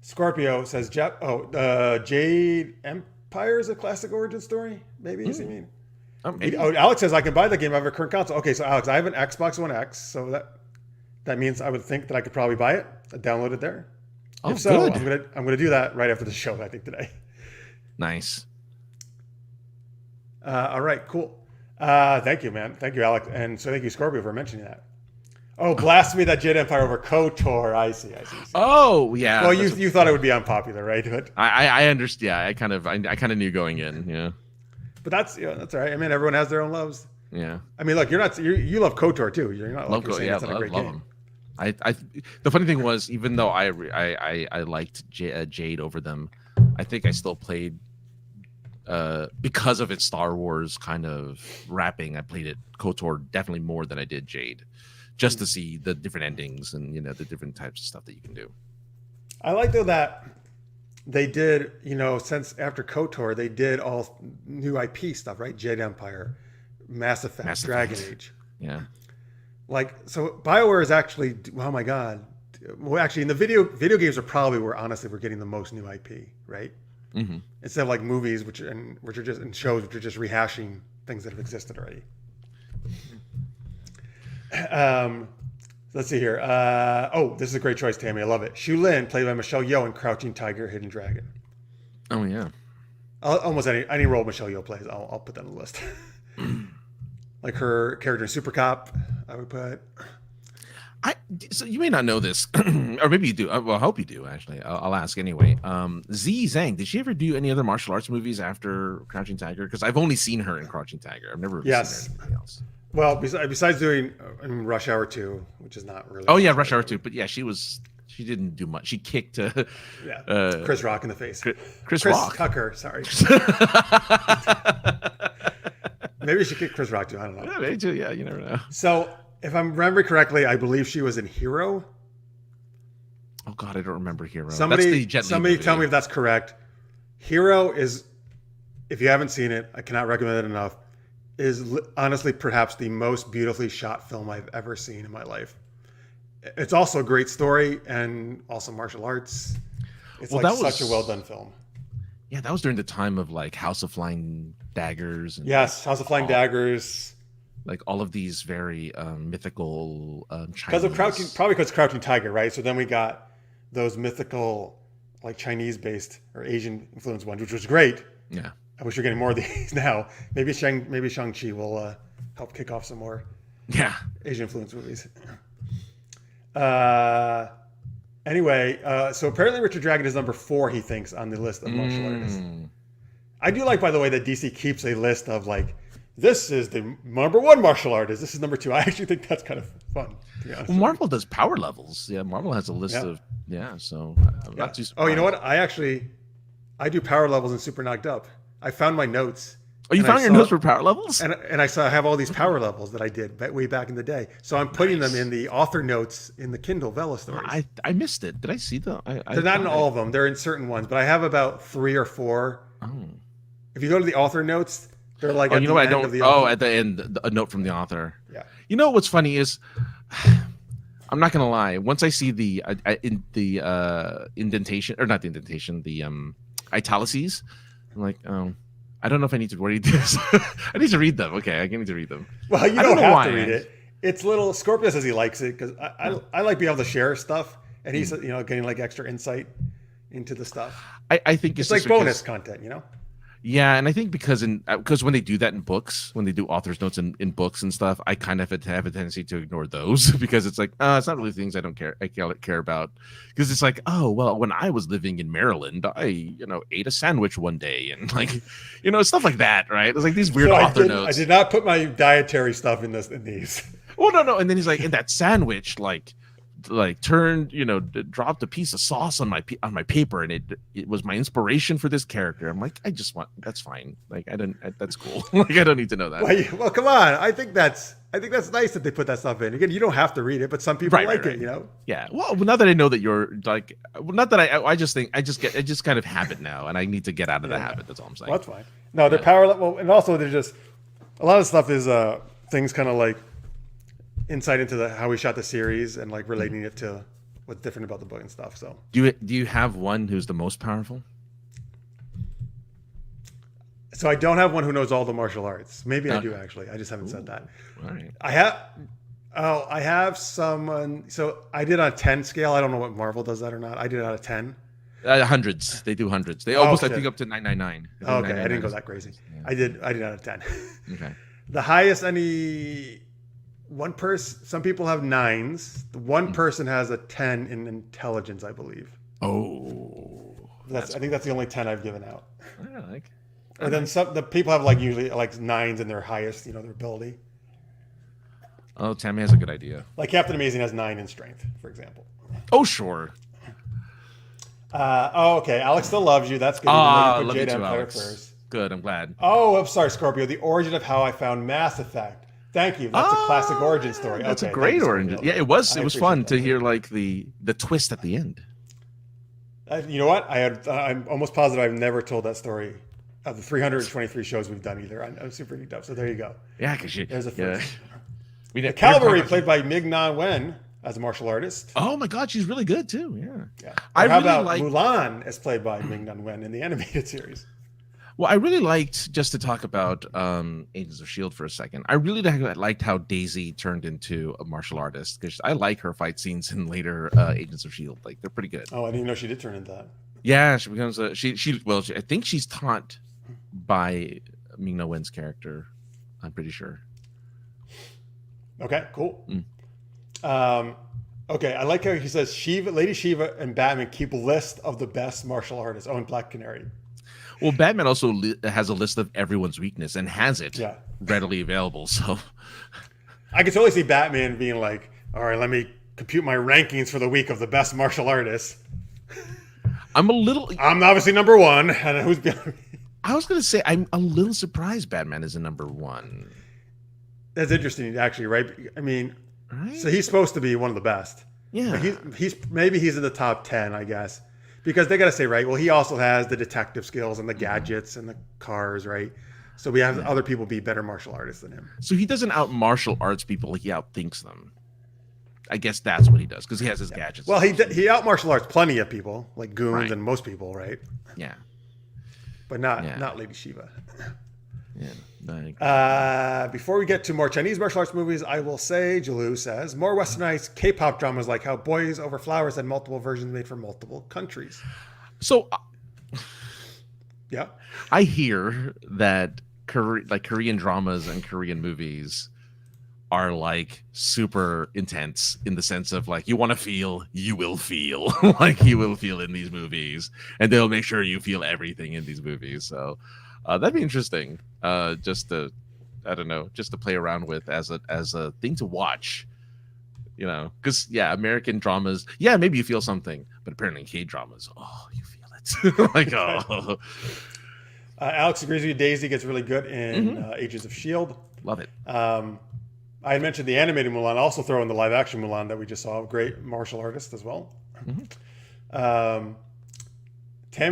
Scorpio says, Jade Empire is a classic origin story? Maybe, does he mean? Maybe. Oh, Alex says, I can buy the game. I have a current console. Okay, so Alex, I have an Xbox One X, so that means I would think that I could probably buy it. I download it there. Oh, if so, good. I'm gonna do that right after the show, I think, today. Nice. All right, cool. Thank you, man. Thank you, Alex. And so thank you, Scorpio, for mentioning that. Oh, blasphemy that Jade Empire over KOTOR. I see. Oh, yeah. Well, you thought it would be unpopular, right? But I understand. Yeah, I kind of knew going in. Yeah. But that's all right. I mean, everyone has their own loves. Yeah. I mean, look, you love KOTOR too. You're not love KOTOR. Yeah, it's not a great game. Him. The funny thing was, even though I liked Jade over them, I think I still played because of its Star Wars kind of wrapping. I played it KOTOR definitely more than I did Jade, just to see the different endings and the different types of stuff that you can do. I like though that they did since after KOTOR they did all new IP stuff, right? Jade Empire, Mass Effect, Dragon Age. Yeah. Like, so BioWare is actually, oh my God. Well, actually, in the video games are probably where, honestly, we're getting the most new IP, right? Mm-hmm. Instead of like movies, which are just, and shows, which are just rehashing things that have existed already. Let's see here. This is a great choice, Tammy. I love it. Shu Lin, played by Michelle Yeoh in Crouching Tiger, Hidden Dragon. Oh, yeah. Almost any role Michelle Yeoh plays, I'll put that on the list. Like her character in Super Cop, I would put. So you may not know this, or maybe you do. Well, I hope you do. Actually, I'll ask anyway. Z Zhang, did she ever do any other martial arts movies after Crouching Tiger? Because I've only seen her in Crouching Tiger. I've never really Yes. seen her in anything else. Well, besides doing Rush Hour 2, which is not really. Oh yeah, Rush Hour 2. But yeah, she didn't do much. She kicked Chris Rock in the face. Chris Rock. Tucker, sorry. Maybe she kicked Chris Rock too. I don't know. Yeah, maybe too. Yeah, you never know. So, if I'm remembering correctly, I believe she was in Hero. Oh God, I don't remember Hero. Somebody that's the tell me if that's correct. Hero is, if you haven't seen it, I cannot recommend it enough. Is honestly perhaps the most beautifully shot film I've ever seen in my life. It's also a great story and also martial arts. It's such a well done film. Yeah, that was during the time of like House of Flying Daggers. And yes, House of Flying Daggers. Like all of these very mythical Chinese. Because of Crouching Tiger, right? So then we got those mythical, like Chinese-based or Asian-influenced ones, which was great. Yeah. I wish we're getting more of these now. Maybe Shang-Chi will help kick off some more Asian-influenced movies. Anyway, so apparently Richard Dragon is number 4, he thinks, on the list of martial artists. I do like, by the way, that DC keeps a list of like, this is the number 1 martial artist. This is number 2. I actually think that's kind of fun, to be honest. Well, Marvel does power levels. Yeah, Marvel has a list of, so I'm not too surprised. Oh, you know what? I do power levels in Super Knocked Up. I found my notes. Oh, you found your notes for power levels? And I have all these power levels that I did way back in the day. So I'm putting them in the author notes in the Kindle Vella stories. I missed it. Did I see them? They're not in all of them. They're in certain ones, but I have about 3 or 4. Oh. If you go to the author notes, they're like at the end of the author. At the end, a note from the author. Yeah. You know what's funny is, I'm not gonna lie. Once I see the indentation, or not the indentation, the italices, I'm like, oh, I don't know if I need to read this. I need to read them. Okay, I need to read them. Well, you don't have to read it. It's little. Scorpio says he likes it because I like being able to share stuff, and he's getting like extra insight into the stuff. I think it's like bonus content, Yeah, and I think because when they do that in books, when they do author's notes in books and stuff, I kind of have a tendency to ignore those because it's like, it's not really things I care about. Because it's like, oh well, when I was living in Maryland, I ate a sandwich one day and like, stuff like that, right? It's like these weird author notes. I did not put my dietary stuff in these. Well, no, and then he's like, in that sandwich, like turned, dropped a piece of sauce on my paper, and it was my inspiration for this character. I'm like, that's fine. Like, that's cool. Like, I don't need to know that. Well, come on. I think that's nice that they put that stuff in. Again, you don't have to read it, but some people like it, Yeah. Well, now that I know that you're like, not that I just think I just kind of habit now, and I need to get out of the habit. That's all I'm saying. Well, that's fine. No, they're power level, and also they're just a lot of stuff is things kind of like insight into how we shot the series and like relating it to what's different about the book and stuff. So do you have one who's the most powerful? So I don't have one who knows all the martial arts. Maybe I do actually. I just haven't said that. All right. I have someone. So I did on a 10 scale. I don't know what Marvel does that or not. I did it on a 10. Hundreds. They do hundreds. They almost I think up to 999. Okay, I didn't go that crazy. Yeah. I did on a 10. Okay. The highest one person. Some people have 9s. The one person has a 10 in intelligence, I believe. Oh, I think that's the only 10 I've given out. I like. And then the people have like usually like 9s in their highest, their ability. Oh, Tammy has a good idea. Like Captain Amazing has 9 in strength, for example. Oh, sure. Okay. Alex still loves you. That's good. Love you too, Alex. First. Good. I'm glad. Oh, I'm sorry, Scorpio. The origin of how I found Mass Effect. Thank you. That's a classic origin story. That's a great origin. Yeah, it was. It was fun to hear like the twist at the end. You know what? I'm almost positive I've never told that story of the 323 shows we've done either. I'm super geeked up. So there you go. Yeah, because there's a first. The Cavalry, played by Ming-Na Wen as a martial artist. Oh my God, she's really good too. Yeah. How about Mulan as played by Ming-Na Wen in the animated series? Well, I really liked, just to talk about Agents of S.H.I.E.L.D. for a second, I really liked how Daisy turned into a martial artist, because I like her fight scenes in later Agents of S.H.I.E.L.D. Like, they're pretty good. Oh, I didn't even know she did turn into that. Yeah, she becomes I think she's taught by Ming-Na Wen's character, I'm pretty sure. Okay, cool. Okay, I like how he says Shiva, Lady Shiva, and Batman keep a list of the best martial artists. Oh, and Black Canary. Well, Batman also has a list of everyone's weakness and has it Yeah. readily available. So I could totally see Batman being like, all right, let me compute my rankings for the week of the best martial artists. I'm a little. I'm obviously number one. And who's behind me? I was gonna say I'm a little surprised Batman is a number one. That's interesting, actually, right? I mean, Right? so he's supposed to be one of the best. Yeah. But he's in the top 10, I guess. Because they got to say, right, well, he also has the detective skills and the gadgets and the cars, right? So we have other people be better martial artists than him. So he doesn't out martial arts people; he outthinks them. I guess that's what he does because he has his gadgets. Well, he out martial arts plenty of people, like goons Right. and most people, right? Yeah. But not Lady Shiva. Yeah. Before we get to more Chinese martial arts movies, I will say, Jalou says, more westernized K-pop dramas like how Boys Over Flowers had multiple versions made for multiple countries. So Yeah. I hear that Korean dramas and Korean movies are like super intense in the sense of like you want to feel, you will feel like you will feel in these movies, and they'll make sure you feel everything in these movies. So that'd be interesting. Just to play around with as a thing to watch. You know, because American dramas, maybe you feel something, but apparently K dramas, oh, you feel it. Like, oh. Alex agrees with you. Daisy gets really good in Agents of S.H.I.E.L.D. Love it. I had mentioned the animated Mulan. Also throw in the live action Mulan that we just saw. Great martial artist as well. Tammy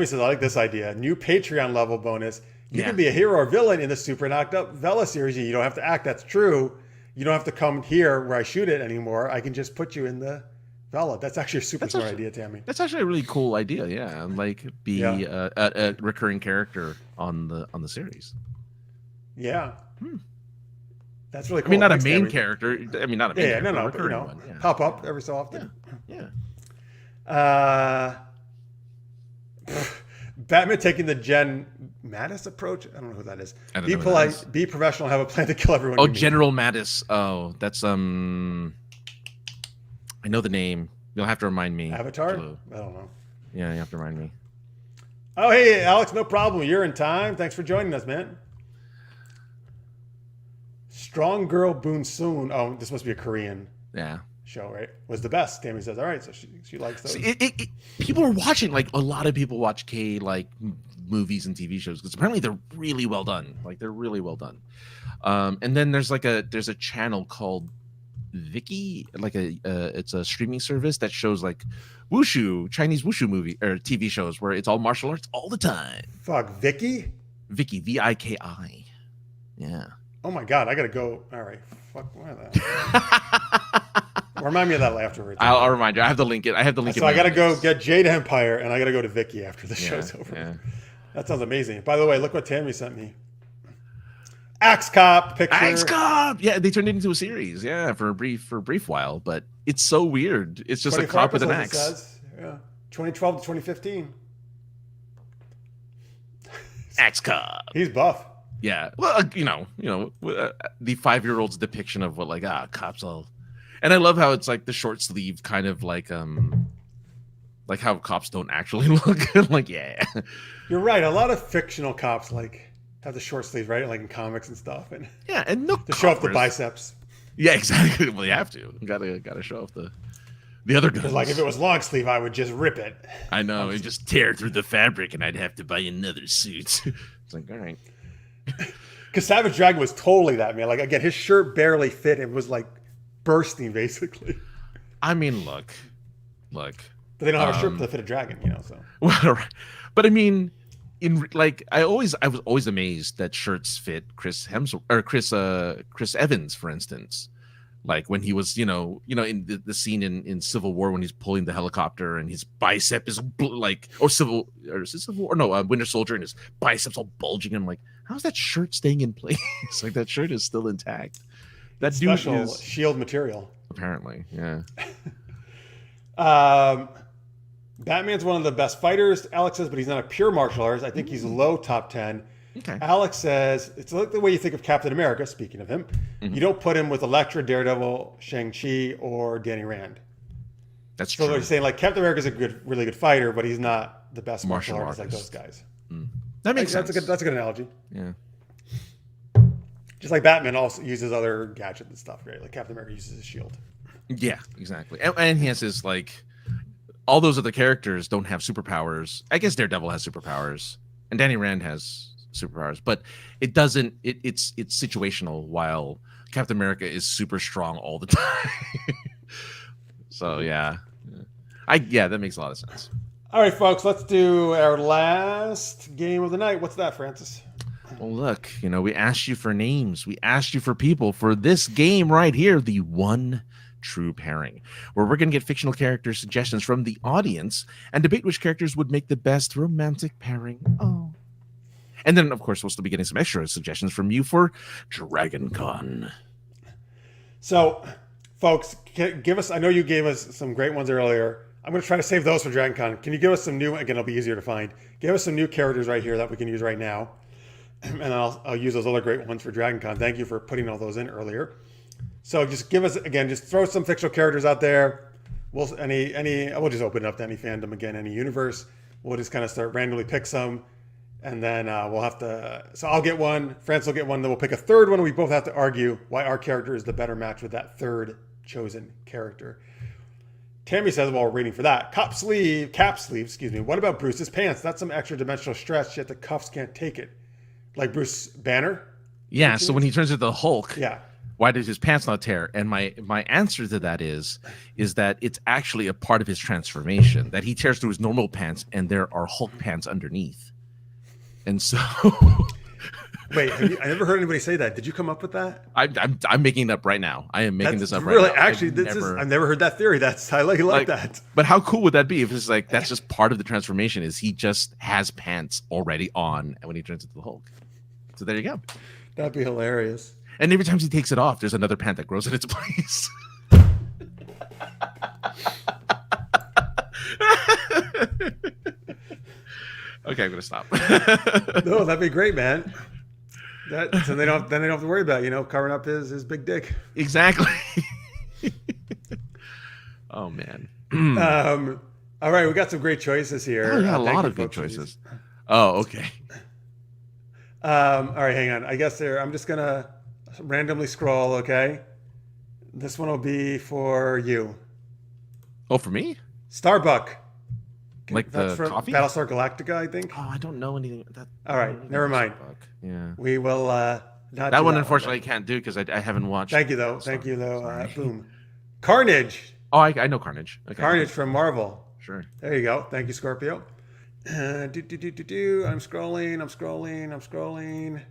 says, I like this idea. New Patreon level bonus. You can be a hero or villain in the Super Knocked Up Vela series. You don't have to act. That's true. You don't have to come here where I shoot it anymore. I can just put you in the Vela. That's actually a super smart idea, Tammy. That's actually a really cool idea. Yeah, like be a recurring character on the series. Yeah. That's really cool. I mean, not a main character. I mean, not a main character. No, a recurring one. Yeah. Pop up every so often. Yeah. Batman taking the Jen Mattis approach. I don't know who that is. Be polite, be professional, have a plan to kill everyone. Oh, General Mattis. Oh, that's I know the name. You'll have to remind me. Avatar? Jalou. I don't know. Yeah, you have to remind me. Oh, hey, Alex, no problem. You're in time. Thanks for joining us, man. Strong Girl Boon Soon. Oh, this must be a Korean show, right? Was the best. Tammy says, all right, so she likes those. People are watching, like a lot of people watch K movies and TV shows because apparently they're really well done. Like they're really well done. And then there's a channel called Viki, like it's a streaming service that shows like Chinese wushu movie or TV shows where it's all martial arts all the time. Fuck, Viki, Viki. Yeah. Oh my god, I gotta go. All right, fuck, why that? Remind me of that afterwards. I'll remind you. I have the link. So I gotta go get Jade Empire, and I gotta go to Viki after the show's over. Yeah. That sounds amazing. By the way, look what Tammy sent me. Axe Cop picture. Axe Cop. Yeah, they turned it into a series. Yeah, for a brief while, but it's so weird. It's just a cop with an axe. Says. Yeah, 2012 to 2015. Axe Cop. He's buff. Yeah. Well, the 5-year-old's depiction of what cops all, and I love how it's like the short sleeve kind of like how cops don't actually look. Like, yeah. You're right. A lot of fictional cops have the short sleeve, right? Like in comics and stuff, and to show off the biceps. Yeah, exactly. Well, you have to. Gotta show off the other guns. Like if it was long sleeve, I would just rip it. I know. It'd just tear through the fabric, and I'd have to buy another suit. It's like, all right. Because Savage Dragon was totally that, man. Like again, his shirt barely fit. It was like bursting, basically. I mean, look. But they don't have a shirt that fit a dragon, So. Well, but I mean, I was always amazed that shirts fit Chris Evans, for instance. Like when he was, in the scene in Civil War when he's pulling the helicopter and his bicep is Winter Soldier and his biceps all bulging. I'm like, how's that shirt staying in place? Like that shirt is still intact. That special dude is shield material. Apparently, yeah. Batman's one of the best fighters, Alex says, but he's not a pure martial artist. I think he's low top 10. Okay. Alex says, it's like the way you think of Captain America, speaking of him. You don't put him with Elektra, Daredevil, Shang-Chi, or Danny Rand. That's So true. they're saying like Captain America's really good fighter, but he's not the best Martial martial artist like those artist. guys. That makes sense. That's a good analogy. Yeah. Just like Batman also uses other gadgets and stuff, right? Like Captain America uses his shield. Yeah, exactly. And he has his like all those other characters don't have superpowers. I guess Daredevil has superpowers, and Danny Rand has superpowers, but it doesn't. It's situational. While Captain America is super strong all the time. So yeah, that makes a lot of sense. All right, folks, let's do our last game of the night. What's that, Francis? Well, look, we asked you for names. We asked you for people for this game right here, the one true pairing, where we're going to get fictional character suggestions from the audience and debate which characters would make the best romantic pairing. Oh. And then, of course, we'll still be getting some extra suggestions from you for Dragon Con. So, folks, give us, I know you gave us some great ones earlier. I'm going to try to save those for Dragon Con. Can you give us some new, again, it'll be easier to find. Give us some new characters right here that we can use right now. And I'll use those other great ones for Dragon Con. Thank you for putting all those in earlier. So just give us, again, just throw some fictional characters out there. We'll just open it up to any fandom again, any universe. We'll just kind of start randomly pick some. And then we'll have to, so I'll get one, France will get one, then we'll pick a third one. We both have to argue why our character is the better match with that third chosen character. Tammy says while we're waiting for that, cap sleeve, what about Bruce's pants? That's some extra dimensional stretch, yet the cuffs can't take it. Like Bruce Banner? Yeah, so when he turns into the Hulk, yeah. Why does his pants not tear? And my answer to that is that it's actually a part of his transformation, that he tears through his normal pants and there are Hulk pants underneath. And so Wait, I never heard anybody say that. Did you come up with that? I'm making it up right now. I am making this up right really, now. Actually, I've never heard that theory. I like that. But how cool would that be if it's like that's just part of the transformation? Is he just has pants already on when he turns into the Hulk? So there you go. That'd be hilarious. And every time he takes it off, there's another pant that grows in its place. Okay, I'm gonna stop. No, that'd be great, man. So they don't have to worry about covering up his big dick. Exactly. Oh man. All right, we got some great choices here. Oh, yeah, a lot of good choices. Oh, okay. All right, hang on. I guess I'm just gonna randomly scroll. Okay, this one will be for you. Oh, for me? Starbuck. Like the coffee? Battlestar Galactica, I think. Oh, I don't know anything. All right, never mind. Yeah. We will not. That one, unfortunately, I can't do because I haven't watched. Thank you, though. Boom. Carnage. Oh, I know Carnage. Okay. Carnage from Marvel. Sure. There you go. Thank you, Scorpio. I'm scrolling.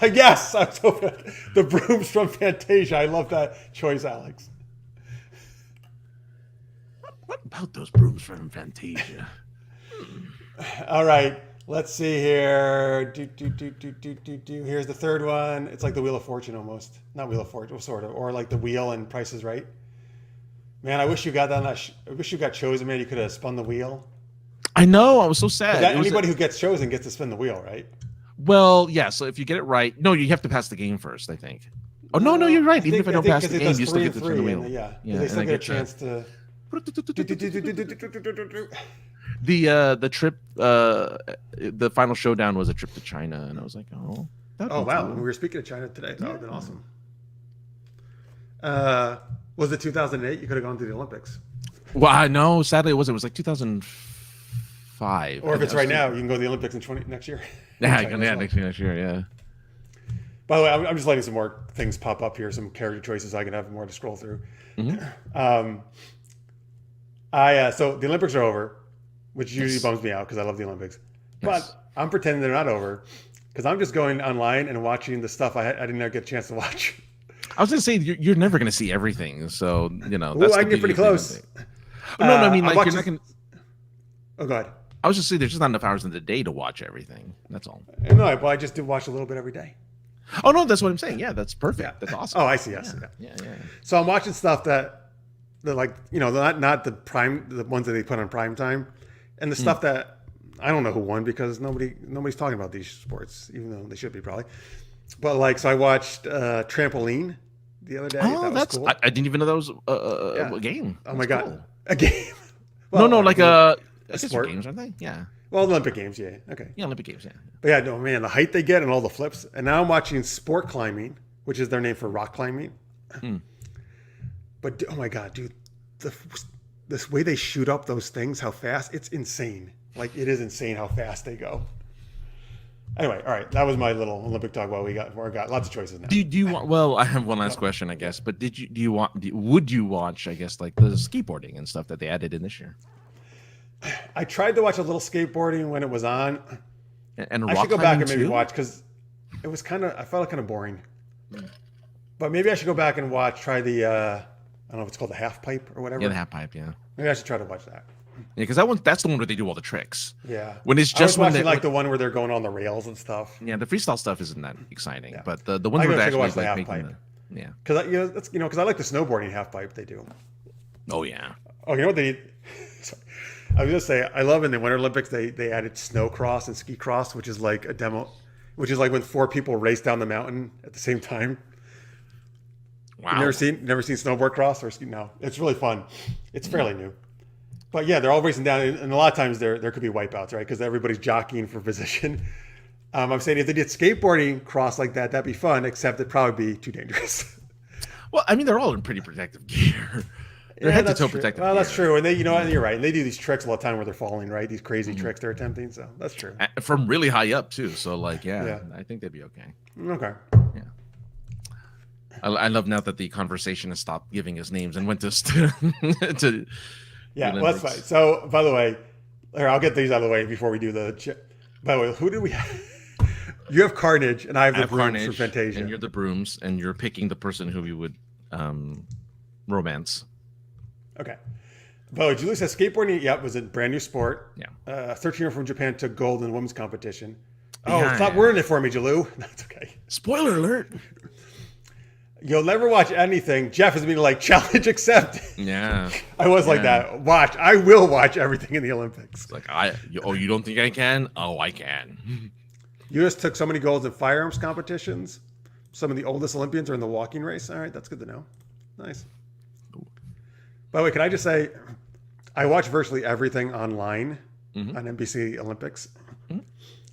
Yes, I'm so bad. The brooms from Fantasia. I love that choice, Alex. What about those brooms from Fantasia? All right, let's see here. Here's the third one. It's like the Wheel of Fortune almost. Not Wheel of Fortune, sort of. Or like the wheel and Price is Right. Man, I wish you got that. I wish you got chosen, man. You could have spun the wheel. I know. I was so sad. Anybody who gets chosen gets to spin the wheel, right? Well, yeah. So if you get it right, no, you have to pass the game first, I think. Oh, no, you're right. Even if I don't pass the game, you still get to spin the wheel. Yeah, they still get a chance to. The trip, the final showdown was a trip to China, and I was like, oh wow, cool. We were speaking of China today. That would have been awesome. Was it 2008? You could have gone to the Olympics. Well, no, sadly it wasn't. It was like 2005. Or if it's right now, you can go to the Olympics in next year. Next year, yeah. By the way, I'm just letting some more things pop up here, some character choices I can have more to scroll through. Mm-hmm. So the Olympics are over, which usually bums me out because I love the Olympics. Yes. But I'm pretending they're not over because I'm just going online and watching the stuff I didn't get a chance to watch. I was going to say, you're never going to see everything. So, that's I can get pretty close. No, I mean, like, you're not going to. Oh, go ahead. I was just saying there's just not enough hours in the day to watch everything. That's all. No, well, I just do watch a little bit every day. Oh, no, that's what I'm saying. Yeah, that's perfect. Yeah. That's awesome. Oh, I see. Yeah. So I'm watching stuff that like, not the ones that they put on prime time, and the stuff that I don't know who won because nobody's talking about these sports, even though they should be probably. But like, so I watched Trampoline the other day. Oh, that was cool. I didn't even know that was a game. Oh my God. Cool. A game. No, like a I guess they're sport. games, aren't they? Yeah. Well, Olympic Games, yeah. Okay. Yeah, Olympic Games, yeah. But yeah, no, man, the height they get and all the flips. And now I'm watching sport climbing, which is their name for rock climbing. Mm. But oh my God, dude, the, this way they shoot up those things, how fast, it's insane. Like, it is insane how fast they go. Anyway, all right, that was my little Olympic talk. Well, we got lots of choices now. Do you want? Well, I have one last question, I guess. But would you watch? I guess like the skateboarding and stuff that they added in this year. I tried to watch a little skateboarding when it was on. And I rock should go back and climbing maybe too? watch because it was I felt it kind of boring. But maybe I should go back and try the, I don't know if it's called the half pipe or whatever. Yeah, the half pipe. Yeah. Maybe I should try to watch that. Yeah, because that's the one where they do all the tricks. Yeah. When it's I was just when watching they like the one where they're going on the rails and stuff. yeah, the freestyle stuff isn't that exciting, Yeah. but the ones I where gotta they check actually watch the like half making pipe. the yeah. Because I like the snowboarding half pipe they do. Oh yeah. Oh, you know what they need? Sorry. I was gonna say I love in the Winter Olympics they added snow cross and ski cross, which is like a demo, which is like when 4 people race down the mountain at the same time. Wow. You never seen snowboard cross or ski? No, it's really fun. It's fairly new, but yeah, they're all racing down, and a lot of times there could be wipeouts, right? Because everybody's jockeying for position. I'm saying if they did skateboarding cross like that, that'd be fun. Except it'd probably be too dangerous. Well, I mean, they're all in pretty protective gear. They're head to toe protective. Well, gear. that's true, and they, and you're right. And they do these tricks all the time where they're falling, right? These crazy tricks they're attempting. So that's true. From really high up too. So like, Yeah. yeah. I think they'd be okay. Okay. Yeah. I love now that the conversation has stopped giving us names and went to Yeah, well, that's fine. So, by the way, here, I'll get these out of the way before we do the. By the way, who did we have? You have Carnage, and I have the brooms Carnage, for Fantasia. and you're the brooms, and you're picking the person who you would romance. Okay. By the way, Julie says skateboarding, was a brand new sport. Yeah. 13-year from Japan took gold in the women's competition. Yeah, Stop wording it for me, Jalou. That's okay. Spoiler alert. You'll never watch anything. Jeff is being like, challenge accepted. Yeah. I was like that. I will watch everything in the Olympics. It's like, you don't think I can? Oh, I can. U.S. took so many golds in firearms competitions. Some of the oldest Olympians are in the walking race. All right, that's good to know. Nice. By the way, can I just say, I watch virtually everything online on NBC Olympics,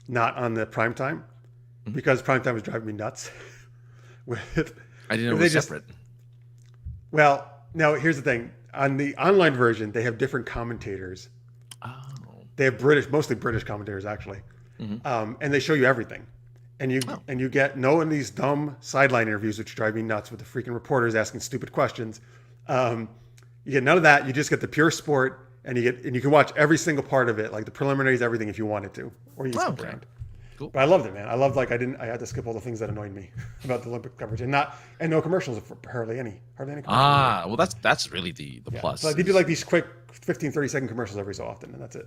not on the prime time, because prime time is driving me nuts. I didn't know it was separate. Well, no, here's the thing. On the online version, they have different commentators. Oh. They have mostly British commentators, actually. And they show you everything. And you get no of these dumb sideline interviews, which drive me nuts with the freaking reporters asking stupid questions. You get none of that. You just get the pure sport, and you can watch every single part of it, like the preliminaries, everything, if you wanted to, or you can skip around. Cool. But I loved it, man. I loved I had to skip all the things that annoyed me about the Olympic coverage, and no commercials, hardly any commercials. Well, that's really the plus. So they do like these quick 15, 30-second commercials every so often, and that's it.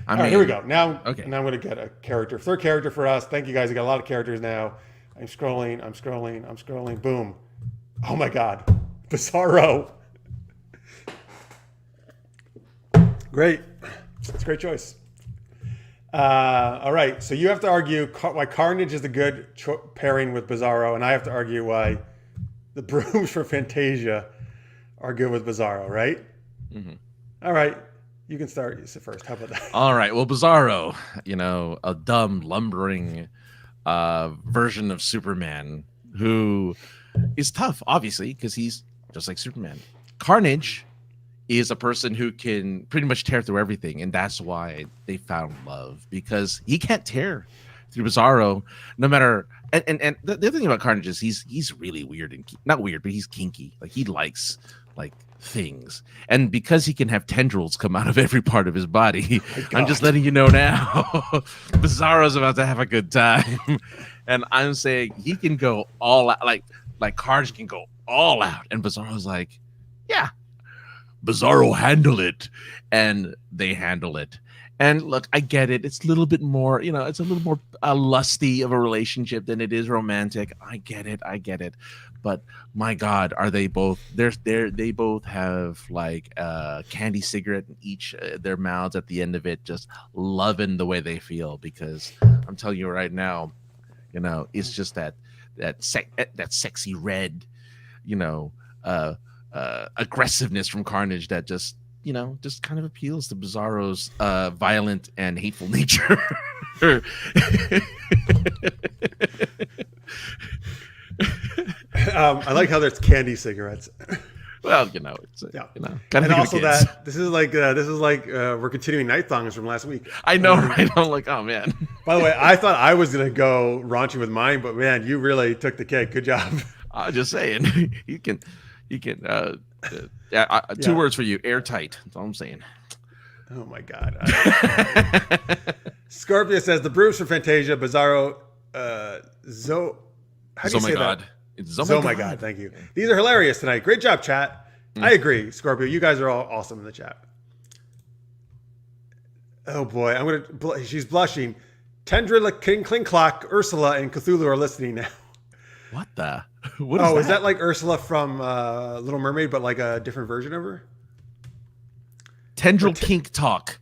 I mean, all right, here we go. Now I'm going to get a character. Third character for us. Thank you guys. We got a lot of characters now. I'm scrolling. Boom. Oh my God. Bizarro. Great. It's a great choice. All right. So you have to argue why Carnage is the good pairing with Bizarro, and I have to argue why the brooms for Fantasia are good with Bizarro, right? All right. You can start. You sit first. How about that? All right. Well, Bizarro, a dumb, lumbering version of Superman who is tough, obviously, because he's just like Superman. Carnage is a person who can pretty much tear through everything, and that's why they found love, because he can't tear through Bizarro, no matter. And the other thing about Carnage is he's really weird and not weird, but he's kinky. Like he likes like things, and because he can have tendrils come out of every part of his body, I'm just letting you know now, Bizarro's about to have a good time, and I'm saying he can go all out, like Carnage can go all out, and Bizarro's like, yeah, Bizarro handle it, and they handle it. And look, I get it. It's a little bit more, it's a little more lusty of a relationship than it is romantic. I get it. But my God, are they both? They both have like a candy cigarette in each their mouths at the end of it, just loving the way they feel. Because I'm telling you right now, it's just that sexy red, aggressiveness from Carnage that just just kind of appeals to Bizarro's violent and hateful nature. I like how there's candy cigarettes. Well, it's kind of and also that this is like we're continuing Night Thongs from last week. I know, right? I'm like, oh man. By the way, I thought I was gonna go raunchy with mine, but man, you really took the cake. Good job. I'm just saying, you can. Two words for you: airtight. That's all I'm saying. Oh my god. Scorpio says the Bruce from Fantasia, Bizarro, How do you say that? It's Oh my god, thank you. These are hilarious tonight. Great job, chat. I agree, Scorpio. You guys are all awesome in the chat. Oh boy, she's blushing. Tendra, King Clock, Ursula, and Cthulhu are listening now. What the? What is is that like Ursula from Little Mermaid, but like a different version of her? Tendril Kink Talk.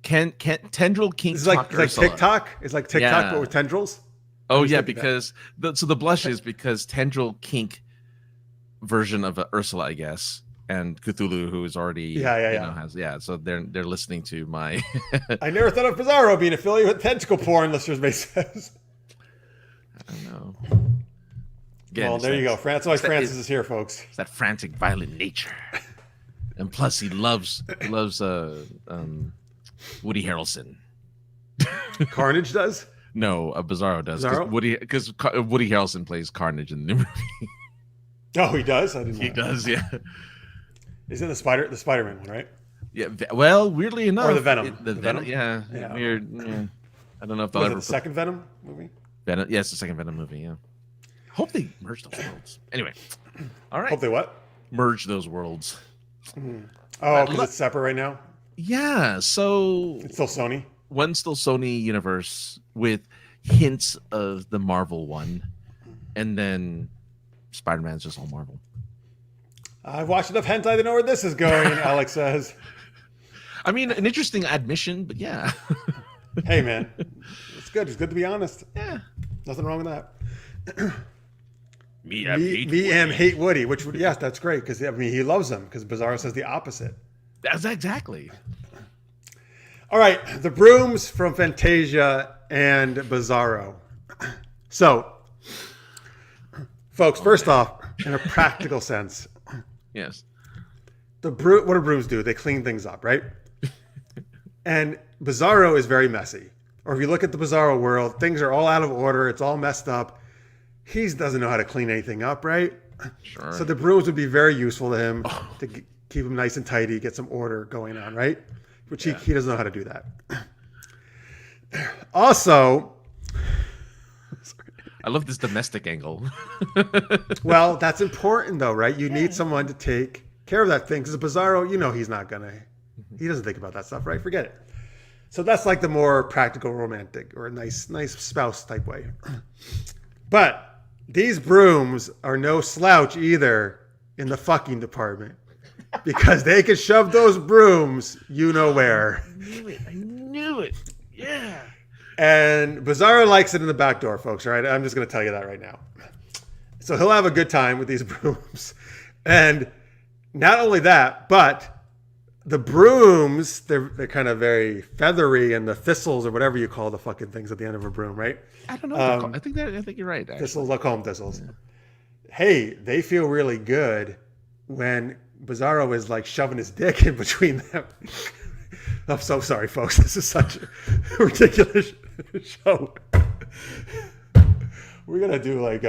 Tendril Kink Talk. It's like TikTok. It's like TikTok, but with tendrils. Oh yeah, because the blush is because Tendril Kink version of Ursula, I guess, and Cthulhu, who is already So they're listening to my. I never thought of Bizarro being affiliated with tentacle porn. Listeners may says. I don't know. Again, well, there you go. Francis is here, folks. It's that frantic, violent nature, and plus he loves Woody Harrelson. Carnage does. No, Bizarro does. Because Woody Harrelson plays Carnage in the movie. Oh, he does? I didn't know. He does, yeah. Is it the Spider-Man one, right? Yeah. Well, weirdly enough. Or the Venom. The Venom? Yeah. Weird. Yeah. I don't know if they'll ever. The second Venom movie? Venom. Yeah, it's the second Venom movie, yeah. Hope they merge those worlds. Anyway. All right. Hope they what? Merge those worlds. Mm-hmm. Oh, because it's separate right now? Yeah, so... It's still Sony? One's still Sony Universe with hints of the Marvel one. And then Spider-Man's just all Marvel. I've watched enough hentai to know where this is going, Alex says. I mean, an interesting admission, but yeah. Hey, man. It's good. It's good to be honest. Yeah. Nothing wrong with that. Me hate Woody, which, yes, that's great. Because, he loves him. Because Bizarro says the opposite. That's exactly. All right, the brooms from Fantasia and Bizarro. So, folks, first off, in a practical sense, yes, what do brooms do? They clean things up, right? And Bizarro is very messy. Or if you look at the Bizarro world, things are all out of order. It's all messed up. He doesn't know how to clean anything up, right? Sure. So the brooms would be very useful to him to keep him nice and tidy, get some order going on, right? Which he doesn't know how to do that. Also, I love this domestic angle. Well, that's important though, right? You need someone to take care of that thing. Because Bizarro, he's not gonna. He doesn't think about that stuff, right? Forget it. So that's like the more practical, romantic, or nice spouse type way. But these brooms are no slouch either in the fucking department. Because they can shove those brooms where. I knew it. Yeah. And Bizarro likes it in the back door, folks, all right? I'm just going to tell you that right now. So he'll have a good time with these brooms. And not only that, but the brooms, they're kind of very feathery, and the thistles or whatever you call the fucking things at the end of a broom, right? I don't know. I think you're right, actually. Thistles, I'll call them thistles. Yeah. Hey, they feel really good when Bizarro is like shoving his dick in between them. I'm so sorry, folks. This is such a ridiculous show. We're going to do like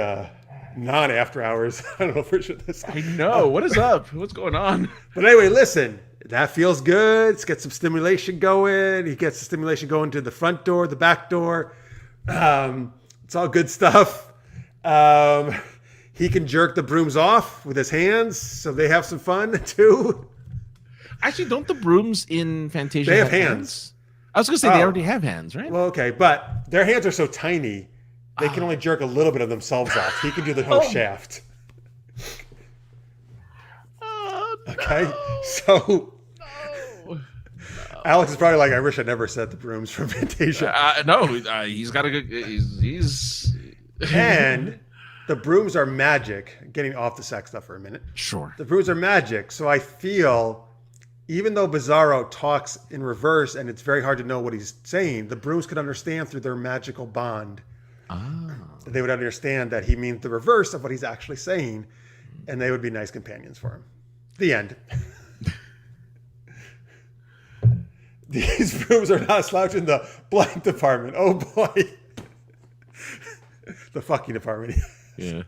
non-after hours. I don't know if we should. I know. What is up? What's going on? But anyway, listen. That feels good. Let's get some stimulation going. He gets the stimulation going to the front door, the back door. It's all good stuff. He can jerk the brooms off with his hands, so they have some fun too. Actually, don't the brooms in Fantasia have hands? I was going to say they already have hands, right? Well, okay, but their hands are so tiny, they can only jerk a little bit of themselves off. He can do the whole shaft. Okay, so Alex is probably like, I wish I never said the brooms from Fantasia. No, he's got a good. He's and the brooms are magic. Getting off the sex stuff for a minute. Sure. The brooms are magic, so I feel even though Bizarro talks in reverse and it's very hard to know what he's saying, the brooms could understand through their magical bond. Ah. They would understand that he means the reverse of what he's actually saying, and they would be nice companions for him. The end. These brooms are not a slouch in the blank department. Oh boy. The fucking department. Yeah.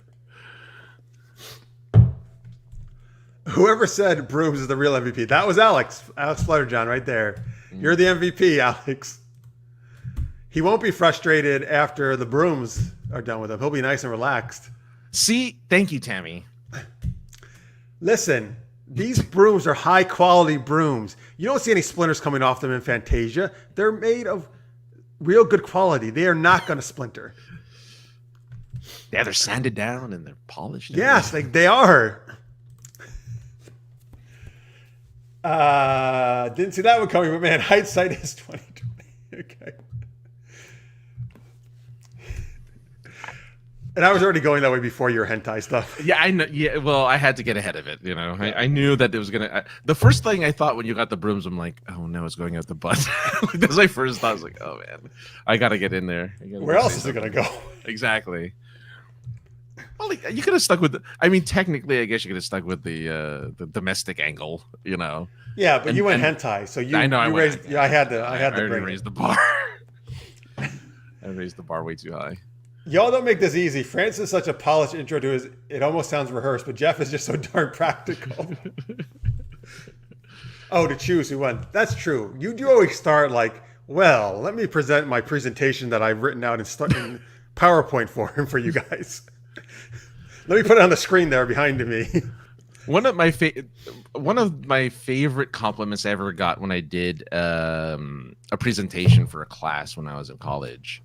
Whoever said brooms is the real MVP. That was Alex. Alex Flutterjohn right there. You're the MVP, Alex. He won't be frustrated after the brooms are done with him. He'll be nice and relaxed. See, thank you, Tammy. Listen, these brooms are high quality brooms. You don't see any splinters coming off them in Fantasia. They're made of real good quality. They are not going to splinter. Yeah, they're sanded down and they're polished. Yes, they are. Didn't see that one coming, but man, hindsight is 2020. Okay. And I was already going that way before your hentai stuff. Yeah, I know. Yeah, well, I had to get ahead of it. I knew that it was gonna. The first thing I thought when you got the brooms, I'm like, oh no, it's going out the butt. That's my first thought. I was like, oh man, I gotta get in there. Where else is it gonna go? Exactly. Well, you could have stuck with. I mean, technically, I guess you could have stuck with the domestic angle. Yeah, but you went hentai, so you. I know. You raised. Yeah, I had to. I had to bring. Raise the bar. I raised the bar way too high. Y'all don't make this easy. France is such a polished intro to his. It almost sounds rehearsed, but Jeff is just so darn practical. Oh, to choose who won. That's true. You do always start like, well, let me present my presentation that I've written out in PowerPoint form for you guys. Let me put it on the screen there behind me. One of my favorite compliments I ever got when I did a presentation for a class when I was in college.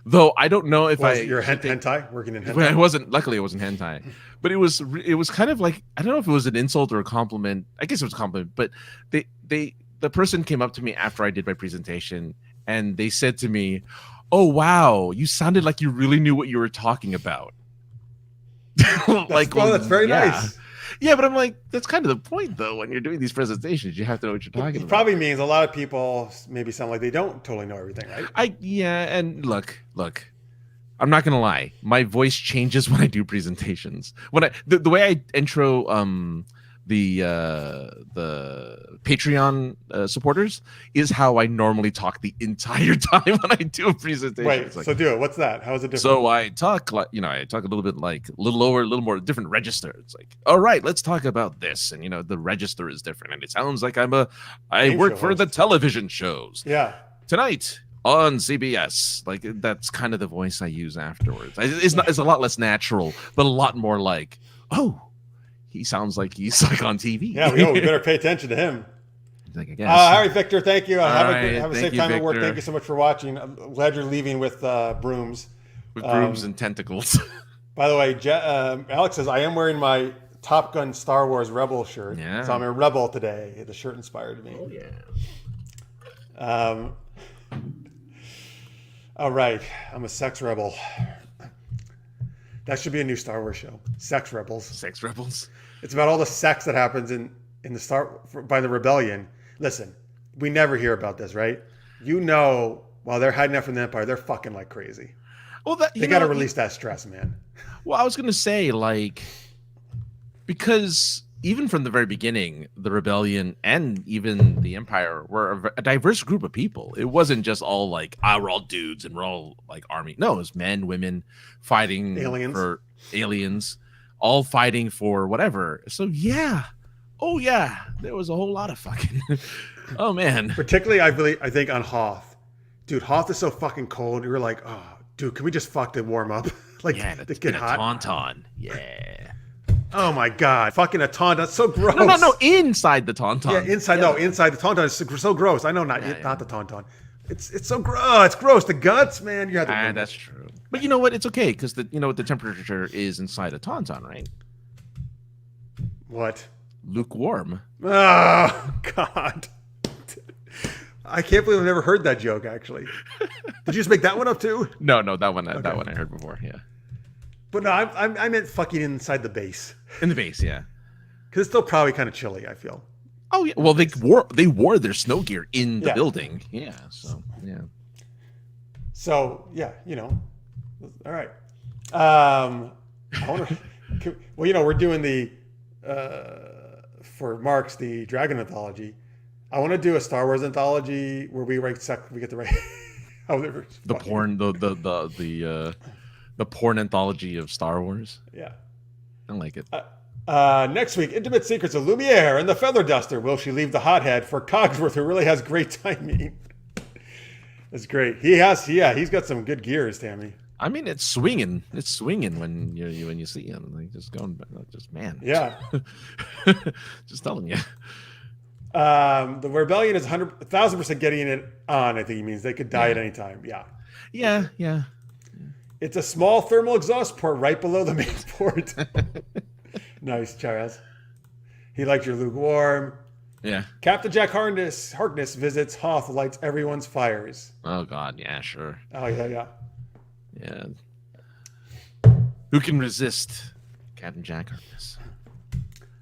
Though I don't know if you're hentai working in hentai. I wasn't. Luckily, it wasn't hentai, but it was kind of like, I don't know if it was an insult or a compliment. I guess it was a compliment. But the person came up to me after I did my presentation and they said to me, "Oh wow, you sounded like you really knew what you were talking about." That's very nice. Yeah, but I'm like, that's kind of the point, though. When you're doing these presentations, you have to know what you're talking about. Probably means a lot of people maybe sound like they don't totally know everything, right? And look, I'm not gonna lie. My voice changes when I do presentations. When the way I intro the Patreon supporters is how I normally talk the entire time when I do a presentation. Wait, so do it. What's that? How is it different? So I talk like, I talk a little bit like a little lower, a little more different register. It's like, all right, let's talk about this. And the register is different. And it sounds like I work for the television shows. Yeah. Tonight on CBS. Like, that's kind of the voice I use afterwards. It's a lot less natural, but a lot more like, oh, he sounds like he's like on TV. Yeah, we better pay attention to him. Like, I guess. All right, Victor, thank you. Have a safe time at work. Victor. Thank you so much for watching. I'm glad you're leaving with brooms. With brooms and tentacles. By the way, Alex says, I am wearing my Top Gun Star Wars Rebel shirt. Yeah. So I'm a rebel today. The shirt inspired me. Oh, yeah. All right. I'm a sex rebel. That should be a new Star Wars show. Sex Rebels. Sex Rebels. It's about all the sex that happens by the rebellion. Listen, we never hear about this, right? While they're hiding out from the Empire, they're fucking like crazy. Well, they got to release that stress, man. Well, I was going to say, because even from the very beginning, the rebellion and even the Empire were a diverse group of people. It wasn't just all like, we're all dudes and we're all like army. No, it was men, women fighting for aliens, all fighting for whatever. So yeah. Oh yeah. There was a whole lot of fucking, oh man. Particularly, I think on Hoth. Dude, Hoth is so fucking cold. You were like, oh, dude, can we just fuck to warm up? Like, yeah, to get hot. Tauntaun. Yeah. Oh my god, fucking a tauntaun. That's so gross. No, inside the tauntaun. Yeah, inside. Yeah. No, inside the tauntaun is so gross. I know, not the tauntaun. It's so gross. It's gross. The guts, man. You have to. That's true. But you know what? It's okay because what the temperature is inside a tauntaun, right? What? Lukewarm. Oh god. I can't believe I've never heard that joke. Actually, did you just make that one up too? No, that one I heard before. Yeah. But no, I meant fucking inside the base. In the base, yeah. Because it's still probably kind of chilly, I feel. Oh yeah. Well, they wore their snow gear in the building. Yeah. So yeah. So yeah, all right. I wonder. Well, we're doing the for Mark's the Dragon anthology. I want to do a Star Wars anthology where we get the right. The porn anthology of Star Wars. Yeah, I like it. Next week, Intimate Secrets of Lumiere and the Feather Duster. Will she leave the hothead for Cogsworth, who really has great timing? That's great. He's got some good gears, Tammy. I mean, it's swinging. It's swinging when you see him. Like man. Yeah. Just telling you. The rebellion is 1,000% getting it on. I think he means they could die at any time. Yeah. Yeah. It's a small thermal exhaust port right below the main port. Nice, Charles. He liked your lukewarm. Yeah. Captain Jack Harkness visits Hoth, lights everyone's fires. Oh God, yeah, sure. Oh yeah. Yeah. Who can resist Captain Jack Harkness?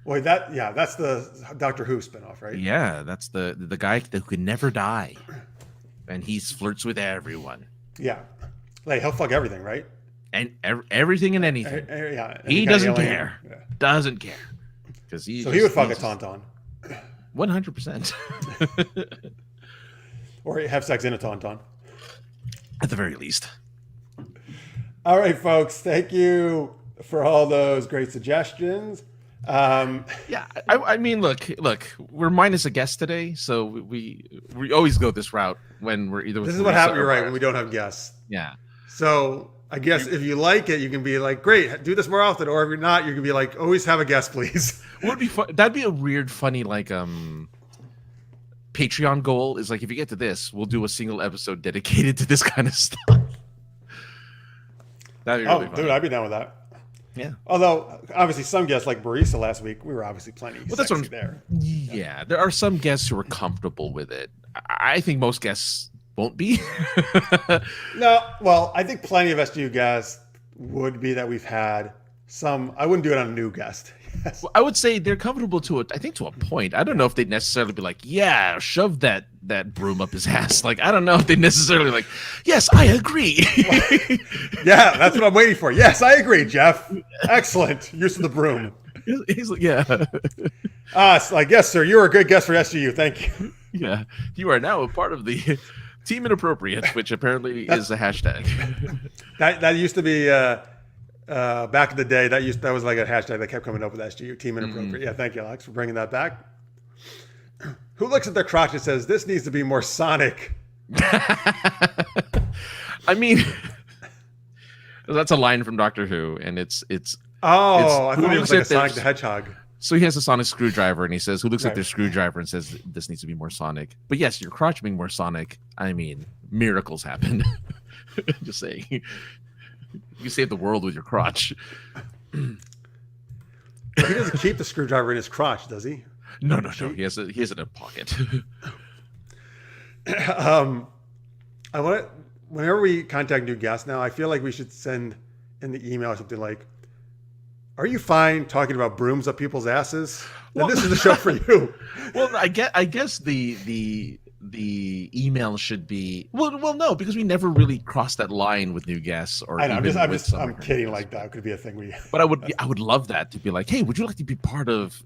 Well, that's the Doctor Who spinoff, right? Yeah, that's the guy who can never die, and he flirts with everyone. Yeah, like he'll fuck everything, right? And everything and anything. Yeah, he doesn't care. Yeah. Doesn't care because he would fuck a tauntaun. 100%. Or have sex in a tauntaun. At the very least. All right, folks. Thank you for all those great suggestions. Yeah, I mean, look, we're minus a guest today, so we always go this route when we're either. This is what happens, right, when we don't have guests. Yeah. So I guess if you like it, you can be like, great, do this more often. Or if you're not, you can be like, always have a guest, please. Would be fun. That'd be a weird, funny, like Patreon goal is like, if you get to this, we'll do a single episode dedicated to this kind of stuff. That'd be really fun. Dude, I'd be down with that. Yeah. Although obviously some guests like Barista last week, we were obviously plenty sexy there. Yeah, there are some guests who are comfortable with it. I think most guests won't be. No, well, I think plenty of SGU guests would be that we've had some. I wouldn't do it on a new guest. Yes. Well, I would say they're comfortable to it. I think to a point. I don't know if they'd necessarily be like, yeah, shove that broom up his ass. Like, I don't know if they necessarily like, yes, I agree. Yeah, that's what I'm waiting for. Yes, I agree, Jeff. Excellent use of the broom. He's like, yeah. It's like, yes, sir, you're a good guest for SGU. Thank you. Yeah, you are now a part of the Team Inappropriate, which apparently is a hashtag. That used to be back in the day. That was like a hashtag that kept coming up with SGU, Team Inappropriate. Yeah, thank you, Alex, for bringing that back. Who looks at their crotch and says, "This needs to be more Sonic"? I mean, that's a line from Doctor Who, and it's. Oh, I thought it was like a Sonic the Hedgehog. So he has a sonic screwdriver, and he says, "Who looks at their screwdriver and says this needs to be more Sonic?" But yes, your crotch being more Sonic. I mean, miracles happen. Just saying, you save the world with your crotch. He doesn't keep the screwdriver in his crotch, does he? No. He has it in a pocket. I want to. Whenever we contact new guests now, I feel like we should send in the email something like, "Are you fine talking about brooms up people's asses? Then this is the show for you." Well, I guess the email should be well no, because we never really crossed that line with new guests or I know, I'm kidding, like that could be a thing but I would love that to be like, hey, would you like to be part of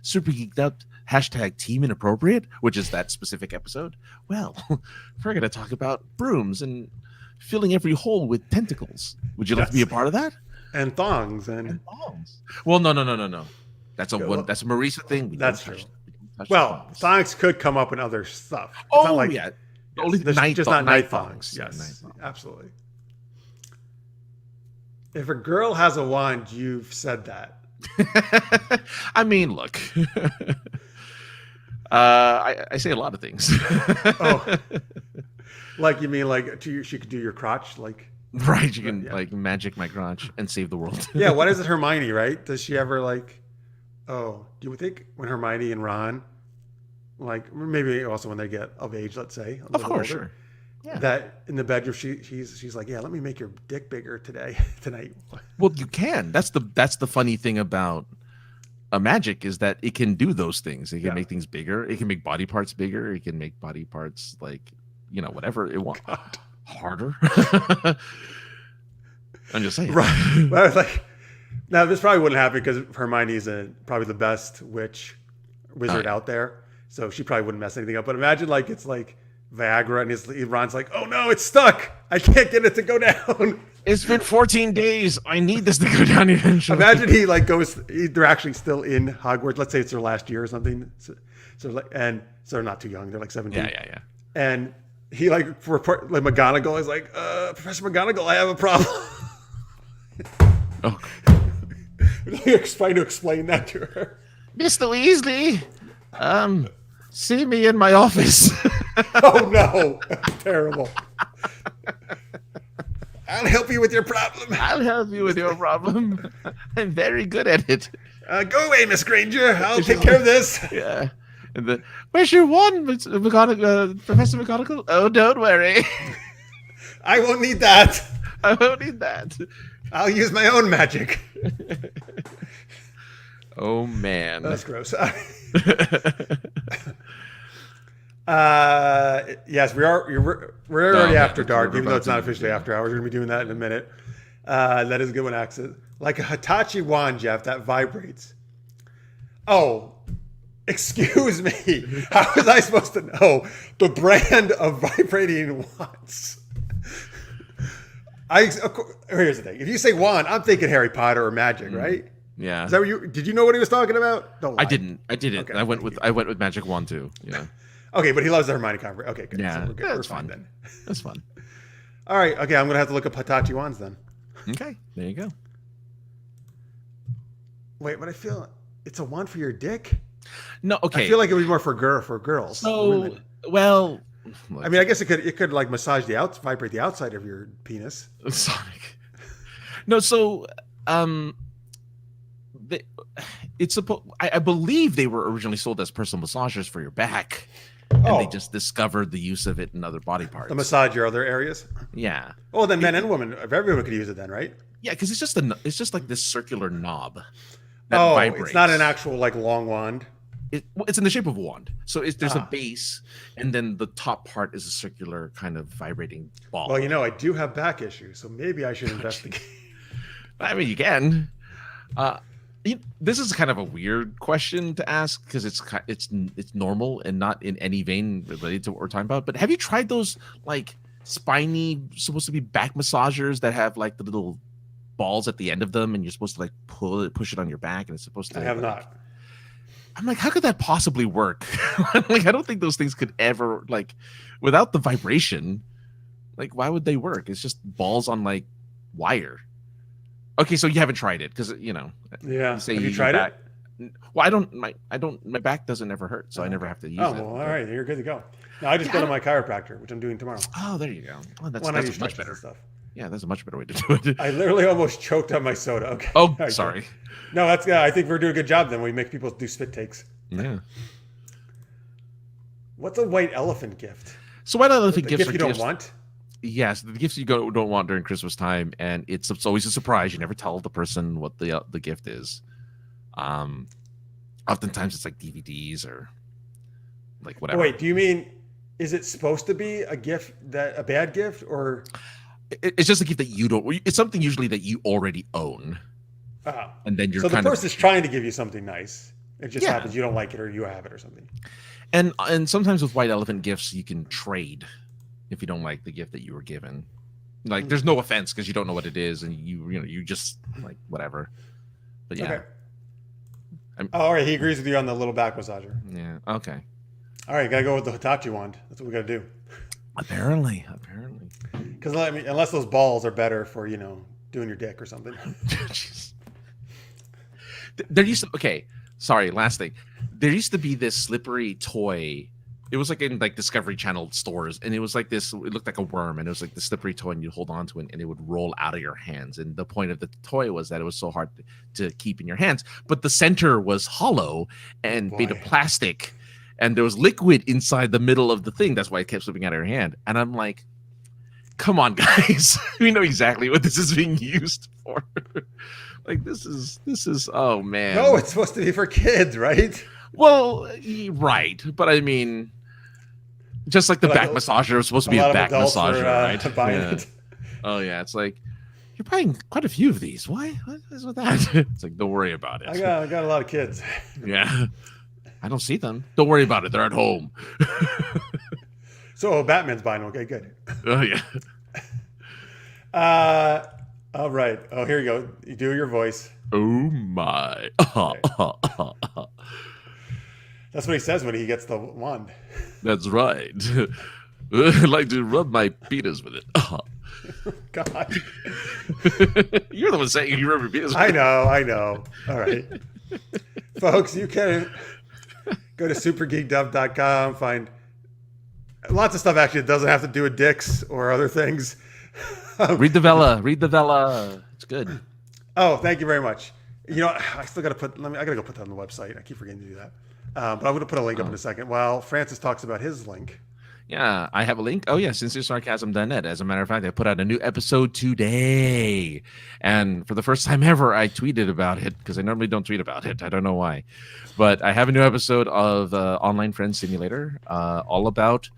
Super Geeked Up hashtag Team Inappropriate, which is that specific episode? Well, we're gonna talk about brooms and filling every hole with tentacles. Would you like to be a part of that? And thongs and thongs. Well, no. That's a Marisa thing. That's true. Well, thongs could come up in other stuff. It's not like, yeah. Only not night thongs. Yes, night thongs. Absolutely. If a girl has a wand, you've said that. I mean, look. I say a lot of things. Oh, like you mean like she could do your crotch, like. Right, you can like magic my crotch and save the world. Yeah, what is it, Hermione, right? Does she ever like, do you think when Hermione and Ron, like maybe also when they get of age, let's say, of course, older, Yeah. that in the bedroom she's like, yeah, let me make your dick bigger tonight. Well, you can. That's the funny thing about a magic is that it can do those things. It can make things bigger. It can make body parts bigger. It can make body parts like, whatever it wants. Harder. I'm just saying. Right. But I was like, now this probably wouldn't happen because Hermione's probably the best wizard out there. So she probably wouldn't mess anything up. But imagine like it's like Viagra and Ron's like, oh no, it's stuck. I can't get it to go down. It's been 14 days. I need this to go down eventually. Imagine he like they're actually still in Hogwarts. Let's say it's their last year or something. So they're not too young. They're like 17. Yeah. And he like McGonagall is like, Professor McGonagall, I have a problem. Oh. Trying to explain that to her. Mr. Weasley, see me in my office. Oh no, terrible. I'll help you with your problem. I'll help you with your problem. I'm very good at it. Go away, Miss Granger. I'll take care of this. Yeah. And where's your wand, Professor McGonagall? Oh, don't worry. I won't need that. I won't need that. I'll use my own magic. Oh man, that's gross. Yes, we're already after dark, even though it's not officially after hours. We're gonna be doing that in a minute. That is a good one, Access. Like a Hitachi wand, Jeff, that vibrates. Oh, excuse me. How was I supposed to know the brand of vibrating wands? Here's the thing. If you say wand, I'm thinking Harry Potter or magic, right? Yeah. Is that what did you know what he was talking about? Don't lie. I didn't. Okay. I went with magic wand too. Yeah. Okay, but he loves the Hermione conference. Okay, good. Yeah, So we're that's fun then. That's fun. All right. Okay, I'm gonna have to look up Hitachi wands then. Okay, there you go. Wait, but I feel it's a wand for your dick. No, okay. I feel like it would be more for girls. So, well, I mean, I guess it could like vibrate the outside of your penis. Sonic. No, so I believe they were originally sold as personal massagers for your back, and they just discovered the use of it in other body parts. To massage your other areas. Yeah. Oh, then men and women, everyone could use it then, right? Yeah, because it's just like this circular knob. That vibrates. It's not an actual like long wand. It's in the shape of a wand. So there's a base, and then the top part is a circular kind of vibrating ball. Well, I do have back issues, so maybe I should investigate. I mean, you can. This is kind of a weird question to ask because it's normal and not in any vein related to what we're talking about. But have you tried those like spiny, supposed to be back massagers that have like the little balls at the end of them, and you're supposed to like push it on your back, and it's supposed to. I have not. I'm like, how could that possibly work? Like, I don't think those things could ever like, without the vibration. Like, why would they work? It's just balls on like wire. Okay, so you haven't tried it because Yeah. Have you tried it? Well, my back doesn't ever hurt, so I never have to use it. Oh, well, all right, you're good to go. No, I just go to my chiropractor, which I'm doing tomorrow. Oh, there you go. Oh, that's much better. Stuff. Yeah, that's a much better way to do it. I literally almost choked on my soda. Okay. Oh, sorry. No, I think we're doing a good job then. We make people do spit takes. Yeah. What's a white elephant gift? So white elephant gifts gift are you don't want? Yes, the gifts you don't want during Christmas time, and it's always a surprise. You never tell the person what the gift is. Oftentimes it's like DVDs or like whatever. Wait, do you mean is it supposed to be a bad gift, or it's just a gift that you don't? It's something usually that you already own, and then you're so the person's trying to give you something nice. It just happens you don't like it, or you have it, or something. And sometimes with white elephant gifts, you can trade if you don't like the gift that you were given. Like, there's no offense because you don't know what it is, and you just like whatever. But yeah. Okay. All right, he agrees with you on the little back massager. Yeah. Okay. All right, gotta go with the Hitachi wand. That's what we gotta do. Apparently. Because unless those balls are better for doing your dick or something. There used to sorry, last thing. There used to be this slippery toy. It was like in like Discovery Channel stores, and it was like this. It looked like a worm, and it was like the slippery toy, and you hold on to it, and it would roll out of your hands. And the point of the toy was that it was so hard to keep in your hands, but the center was hollow and made of plastic, and there was liquid inside the middle of the thing. That's why it kept slipping out of your hand. And I'm like, come on, guys. We know exactly what this is being used for. Like this is oh man. No, it's supposed to be for kids, right? Well, right, but I mean, just like the Like back massager was supposed to be lot a of back adults massager, were, right? buying Yeah. it. Oh yeah, it's like you're buying quite a few of these. Why? What is with that? It's like don't worry about it. I got a lot of kids. Yeah, I don't see them. Don't worry about it. They're at home. So Batman's buying them. Okay, good. Oh yeah. All right. Oh, here you go. You do your voice. Oh my. That's what he says when he gets the wand. That's right. I'd like to rub my penis with it. God. You're the one saying you rub your penis with I it. know. All right. Folks, you can go to supergeekedup.com, find lots of stuff actually that doesn't have to do with dicks or other things. Read the Vela. It's good. Oh, thank you very much. You know, I still got to put, I got to go put that on the website. I keep forgetting to do that. But I'm going to put a link up in a second while Francis talks about his link. Yeah, I have a link. Oh, yeah, sinceresarcasm.net. As a matter of fact, I put out a new episode today. And for the first time ever, I tweeted about it because I normally don't tweet about it. I don't know why. But I have a new episode of Online Friend Simulator all about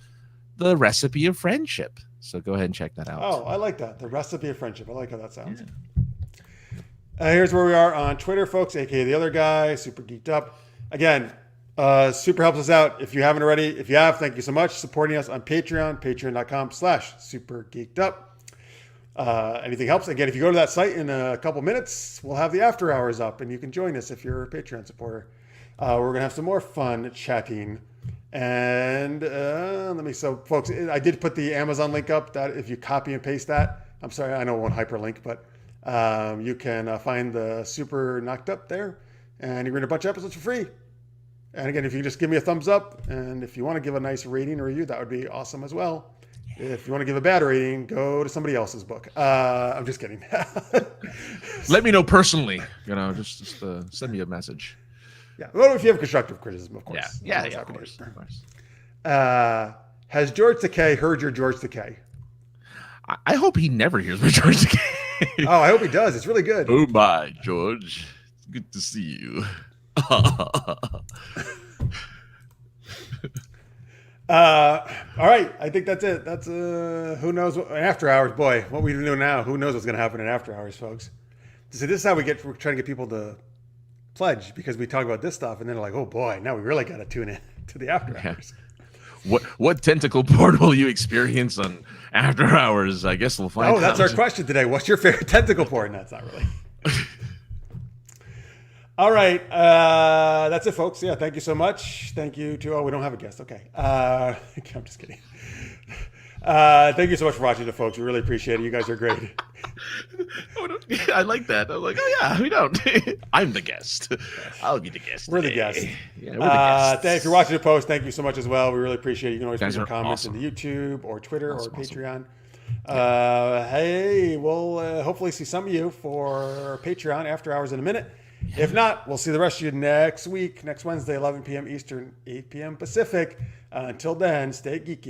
the recipe of friendship. So go ahead and check that out. Oh, I like that. The recipe of friendship. I like how that sounds. Yeah. Here's where we are on Twitter, folks, aka the other guy, Super Geeked Up. Again, super helps us out. If you haven't already, if you have, thank you so much. Supporting us on Patreon, patreon.com/supergeekedup. Anything helps. Again, if you go to that site in a couple minutes, we'll have the after hours up and you can join us if you're a Patreon supporter. We're going to have some more fun chatting. And so folks, I did put the Amazon link up that if you copy and paste that, I'm sorry, I know it won't hyperlink, but you can find the Super Knocked Up there and you're going to a bunch of episodes for free. And again, if you just give me a thumbs up and if you want to give a nice rating or review, that would be awesome as well. If you want to give a bad rating, go to somebody else's book. I'm just kidding. Let me know personally. Just send me a message. Yeah. Well, if you have constructive criticism, of course. Yeah, of course. Has George Takei heard your George Takei? I hope he never hears my George Takei. Oh, I hope he does. It's really good. Oh my, George. It's good to see you. All right. I think that's it. That's who knows what after hours. Boy, what we do now, who knows what's going to happen in after hours, folks. So this is how we're trying to get people to pledge because we talk about this stuff and then they're like, oh boy, now we really got to tune in to the after hours. What tentacle porn will you experience on after hours? I guess we'll find out. Oh, that's our question today. What's your favorite tentacle porn? That's not really. All right. That's it, folks. Yeah, thank you so much. Thank you to, we don't have a guest. Okay. I'm just kidding. Thank you so much for watching, folks. We really appreciate it. You guys are great. I like that. I'm like, oh yeah, we don't. I'm the guest. I'll be the guest. We're today. the guest. Yeah, we're the guests. If you're watching the post, thank you so much as well. We really appreciate it. You can always You put guys your are comments awesome. in the YouTube or Twitter or Awesome. Patreon. Hey, we'll hopefully see some of you for Patreon after hours in a minute. If not, we'll see the rest of you next week, next Wednesday, 11 p.m. Eastern, 8 p.m. Pacific. Until then, stay geeky.